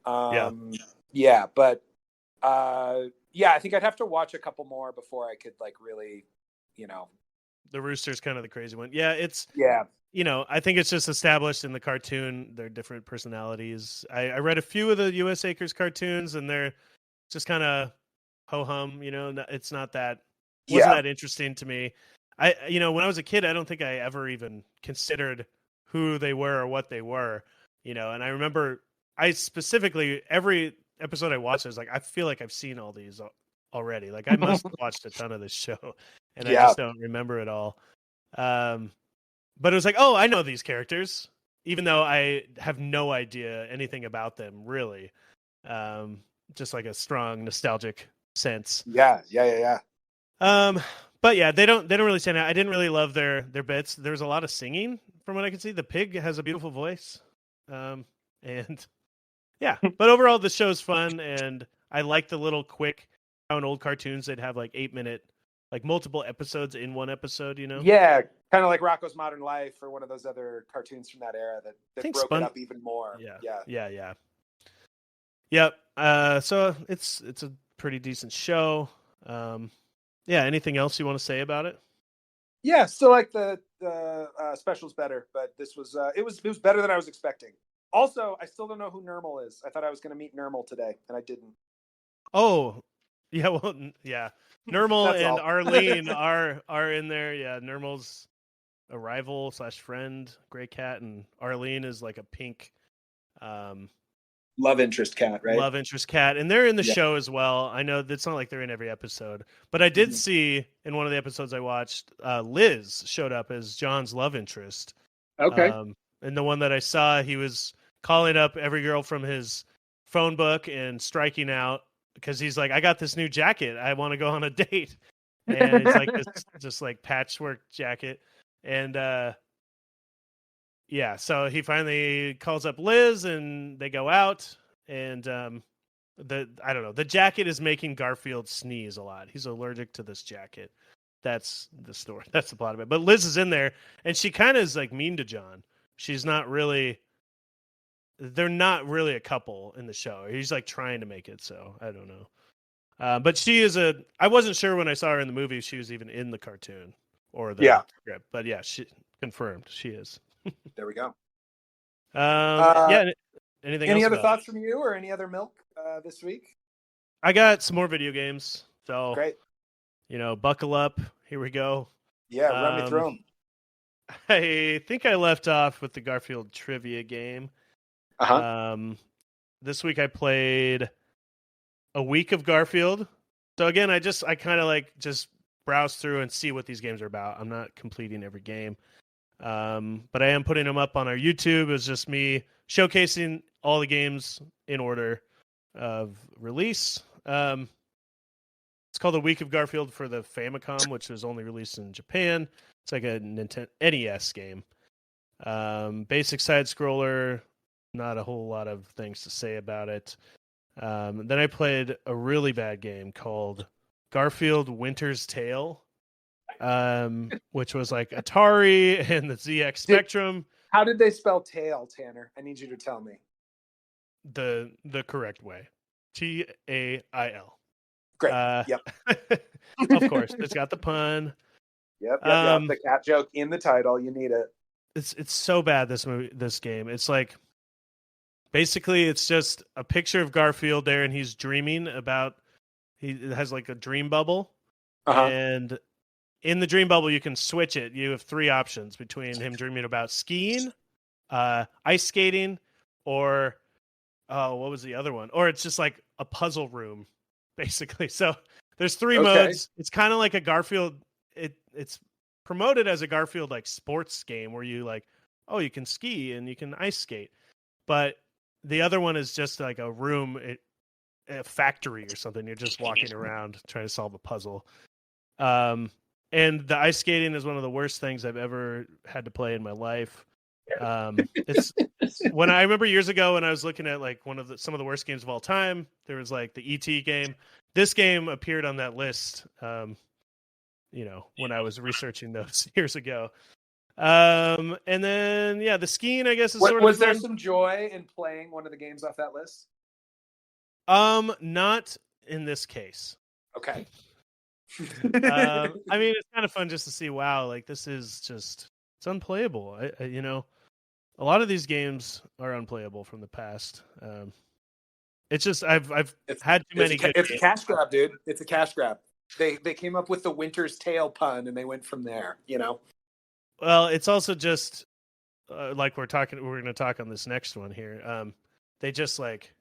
Yeah, but I think I'd have to watch a couple more before I could really, The rooster's kind of the crazy one. Yeah, yeah. I think it's just established in the cartoon. They're different personalities. I read a few of the U.S. Acres cartoons, and they're just kind of ho-hum. It's not that wasn't that interesting to me. When I was a kid, I don't think I ever even considered who they were or what they were. And I remember I specifically every episode I watched, I was like, I feel like I've seen all these already. Like, I must have watched a ton of this show, and I just don't remember it all. But it was like, oh, I know these characters, even though I have no idea anything about them, really. Just like a strong nostalgic sense. Yeah. But yeah, they don't really stand out. I didn't really love their bits. There's a lot of singing from what I can see. The pig has a beautiful voice. And yeah, but overall the show's fun, and I like the little quick, how in old cartoons they'd have like 8-minute, like multiple episodes in one episode, Yeah, kind of like Rocko's Modern Life or one of those other cartoons from that era that broke it up even more. Yeah. Yep. So it's a pretty decent show. Yeah. Anything else you want to say about it? Yeah, still like the specials better, but this was it was better than I was expecting. Also, I still don't know who Nermal is. I thought I was going to meet Nermal today, and I didn't. Oh, yeah. Well, yeah. Nermal and Arlene are in there. Yeah, Nermal's a rival / friend, gray cat, and Arlene is like a pink love interest cat, right? Love interest cat, and they're in the show as well. I know it's not like they're in every episode, but I did see in one of the episodes I watched, Liz showed up as John's love interest. Okay. And the one that I saw, he was calling up every girl from his phone book and striking out because he's like, I got this new jacket. I want to go on a date. And it's like this just like patchwork jacket. And yeah, so he finally calls up Liz and they go out, and I don't know, the jacket is making Garfield sneeze a lot. He's allergic to this jacket. That's the story. That's the plot of it. But Liz is in there, and she kind of is like mean to John. She's not really. They're not really a couple in the show. He's like trying to make it so. I don't know. But she is I wasn't sure when I saw her in the movie if she was even in the cartoon or the script. But yeah, she confirmed she is. There we go. Yeah. Anything else? Any other thoughts from you or any other milk this week? I got some more video games. So great. Buckle up. Here we go. Yeah, run me through them. I think I left off with the Garfield trivia game. This week I played a week of Garfield. So again, I kind of like just browse through and see what these games are about. I'm not completing every game. But I am putting them up on our YouTube. It's just me showcasing all the games in order of release. It's called A Week of Garfield for the Famicom, which was only released in Japan. It's like a Nintendo NES game. Basic side scroller. Not a whole lot of things to say about it. Then I played a really bad game called Garfield Winter's Tale. Which was like Atari and the ZX Spectrum. How did they spell tail, Tanner? I need you to tell me. The correct way. TAIL. Great. Yep. Of course. It's got the pun. Yep. The cat joke in the title. You need it. It's so bad, this game. It's like basically it's just a picture of Garfield there, and he's dreaming about he has like a dream bubble. And in the dream bubble, you can switch it. You have 3 options between him dreaming about skiing, ice skating, or what was the other one? Or it's just like a puzzle room, basically. So there's 3 modes. It's kind of like a Garfield. It's promoted as a Garfield like sports game where you like, oh, you can ski and you can ice skate. But the other one is just like a room, a factory or something. You're just walking around trying to solve a puzzle. And the ice skating is one of the worst things I've ever had to play in my life. It's when I remember years ago when I was looking at like some of the worst games of all time, there was like the ET game. This game appeared on that list. When I was researching those years ago. And then the skiing, I guess, is sort of was there some joy in playing one of the games off that list? Not in this case. Okay. I mean, it's kind of fun just to see. Wow, like this is just it's unplayable. A lot of these games are unplayable from the past. It's just I've had too many. It's a cash grab, dude. It's a cash grab. They came up with the Winter's Tale pun, and they went from there. Well, it's also just like we're going to talk on this next one here. They just like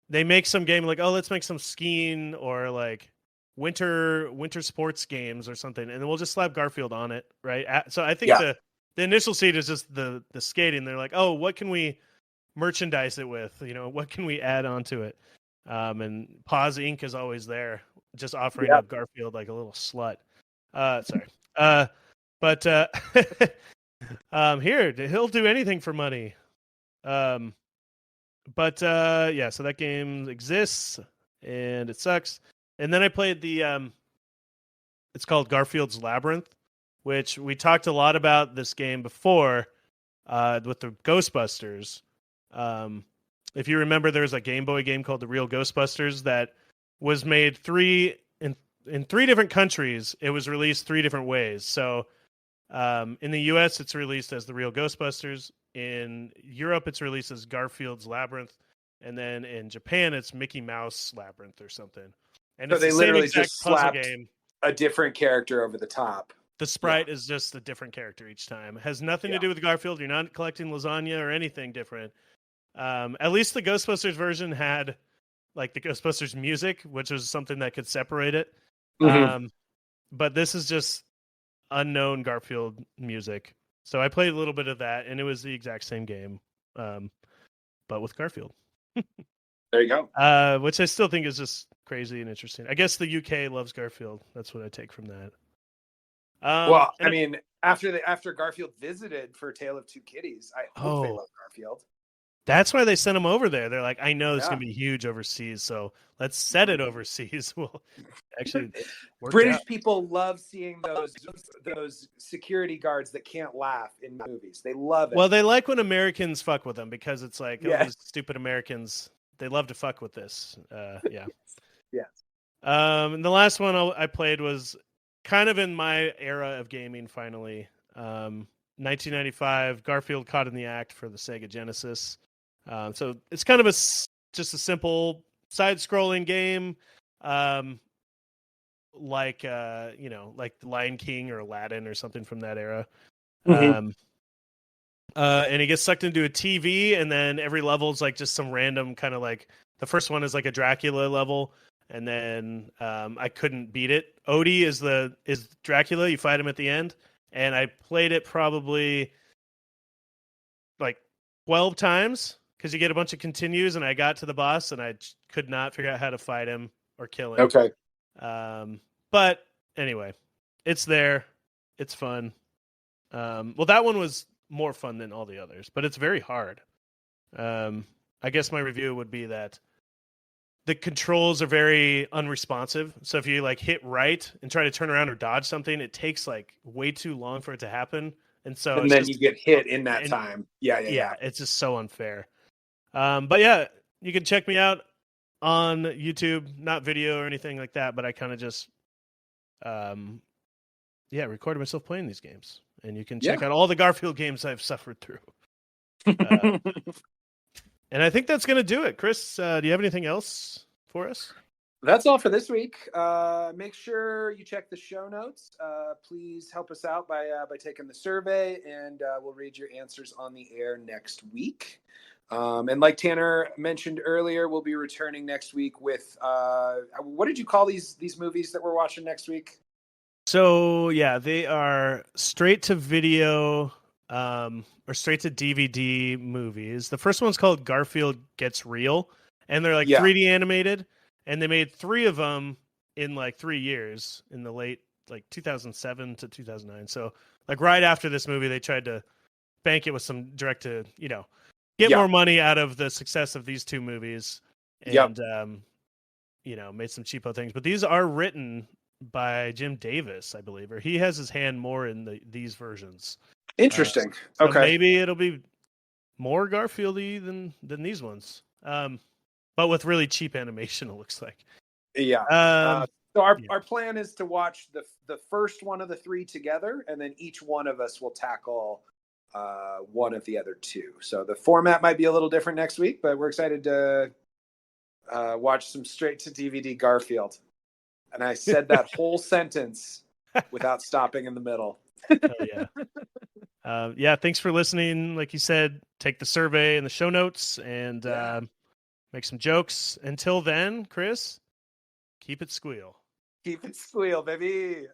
they make some game like, oh, let's make some skiing or like winter sports games or something, and then we'll just slap Garfield on it, right? So I think the initial seed is just the skating. They're like, oh, what can we merchandise it with? What can we add onto it? And Paws Inc. is always there, just offering up Garfield like a little slut. Sorry. But here he'll do anything for money. So that game exists and it sucks. And then I played it's called Garfield's Labyrinth, which we talked a lot about this game before with the Ghostbusters. If you remember, there was a Game Boy game called The Real Ghostbusters that was made in 3 different countries. It was released 3 different ways. So in the US, it's released as The Real Ghostbusters. In Europe, it's released as Garfield's Labyrinth. And then in Japan, it's Mickey Mouse Labyrinth or something. And so it's they literally just slapped game. A different character over the top. The sprite is just a different character each time. It has nothing to do with Garfield. You're not collecting lasagna or anything different. At least the Ghostbusters version had like the Ghostbusters music, which was something that could separate it. But this is just unknown Garfield music. So I played a little bit of that, and it was the exact same game, but with Garfield. There you go. Which I still think is just crazy and interesting. I guess the UK loves Garfield. That's what I take from that. I mean, after Garfield visited for Tale of Two Kitties, I hope they love Garfield. That's why they sent him over there. They're like, I know it's going to be huge overseas, so let's set it overseas. Well, actually, British people love seeing those security guards that can't laugh in movies. They love it. Well, they like when Americans fuck with them because it's like, these stupid Americans, they love to fuck with this. Yes. And the last one I played was kind of in my era of gaming, finally. 1995, Garfield Caught in the Act for the Sega Genesis. So it's kind of just a simple side-scrolling game, like like Lion King or Aladdin or something from that era. And he gets sucked into a TV, and then every level is like just some random kind of like the first one is like a Dracula level, and then I couldn't beat it. Odie is Dracula. You fight him at the end, and I played it probably like 12 times. Because you get a bunch of continues, and I got to the boss, and I could not figure out how to fight him or kill him. Okay. But anyway, it's there. It's fun. Well, that one was more fun than all the others, but it's very hard. I guess my review would be that the controls are very unresponsive. So if you like hit right and try to turn around or dodge something, it takes like way too long for it to happen. And then you get hit in that time. Yeah. It's just so unfair. But yeah, you can check me out on YouTube, not video or anything like that, but I kind of just, recorded myself playing these games, and you can check out all the Garfield games I've suffered through. And I think that's going to do it. Chris, do you have anything else for us? That's all for this week. Make sure you check the show notes. Please help us out by taking the survey, and we'll read your answers on the air next week. And like Tanner mentioned earlier, we'll be returning next week with what did you call these movies that we're watching next week? So yeah, they are straight to video or straight to DVD movies. The first one's called Garfield Gets Real, and they're like 3D animated, and they made 3 of them in like 3 years in the late like 2007 to 2009. So like right after this movie, they tried to bank it with some direct to, get more money out of the success of these 2 movies, and made some cheapo things. But these are written by Jim Davis, I believe, or he has his hand more in these versions. Interesting. So okay. Maybe it'll be more Garfield-y than these ones. But with really cheap animation, it looks like. Yeah. So our plan is to watch the first one of the 3 together, and then each one of us will tackle one of the other 2. So the format might be a little different next week, but we're excited to watch some straight to DVD Garfield. And I said that whole sentence without stopping in the middle. Oh, yeah. Thanks for listening. Like you said, take the survey in the show notes and make some jokes. Until then, Chris, keep it squeal. Keep it squeal, baby.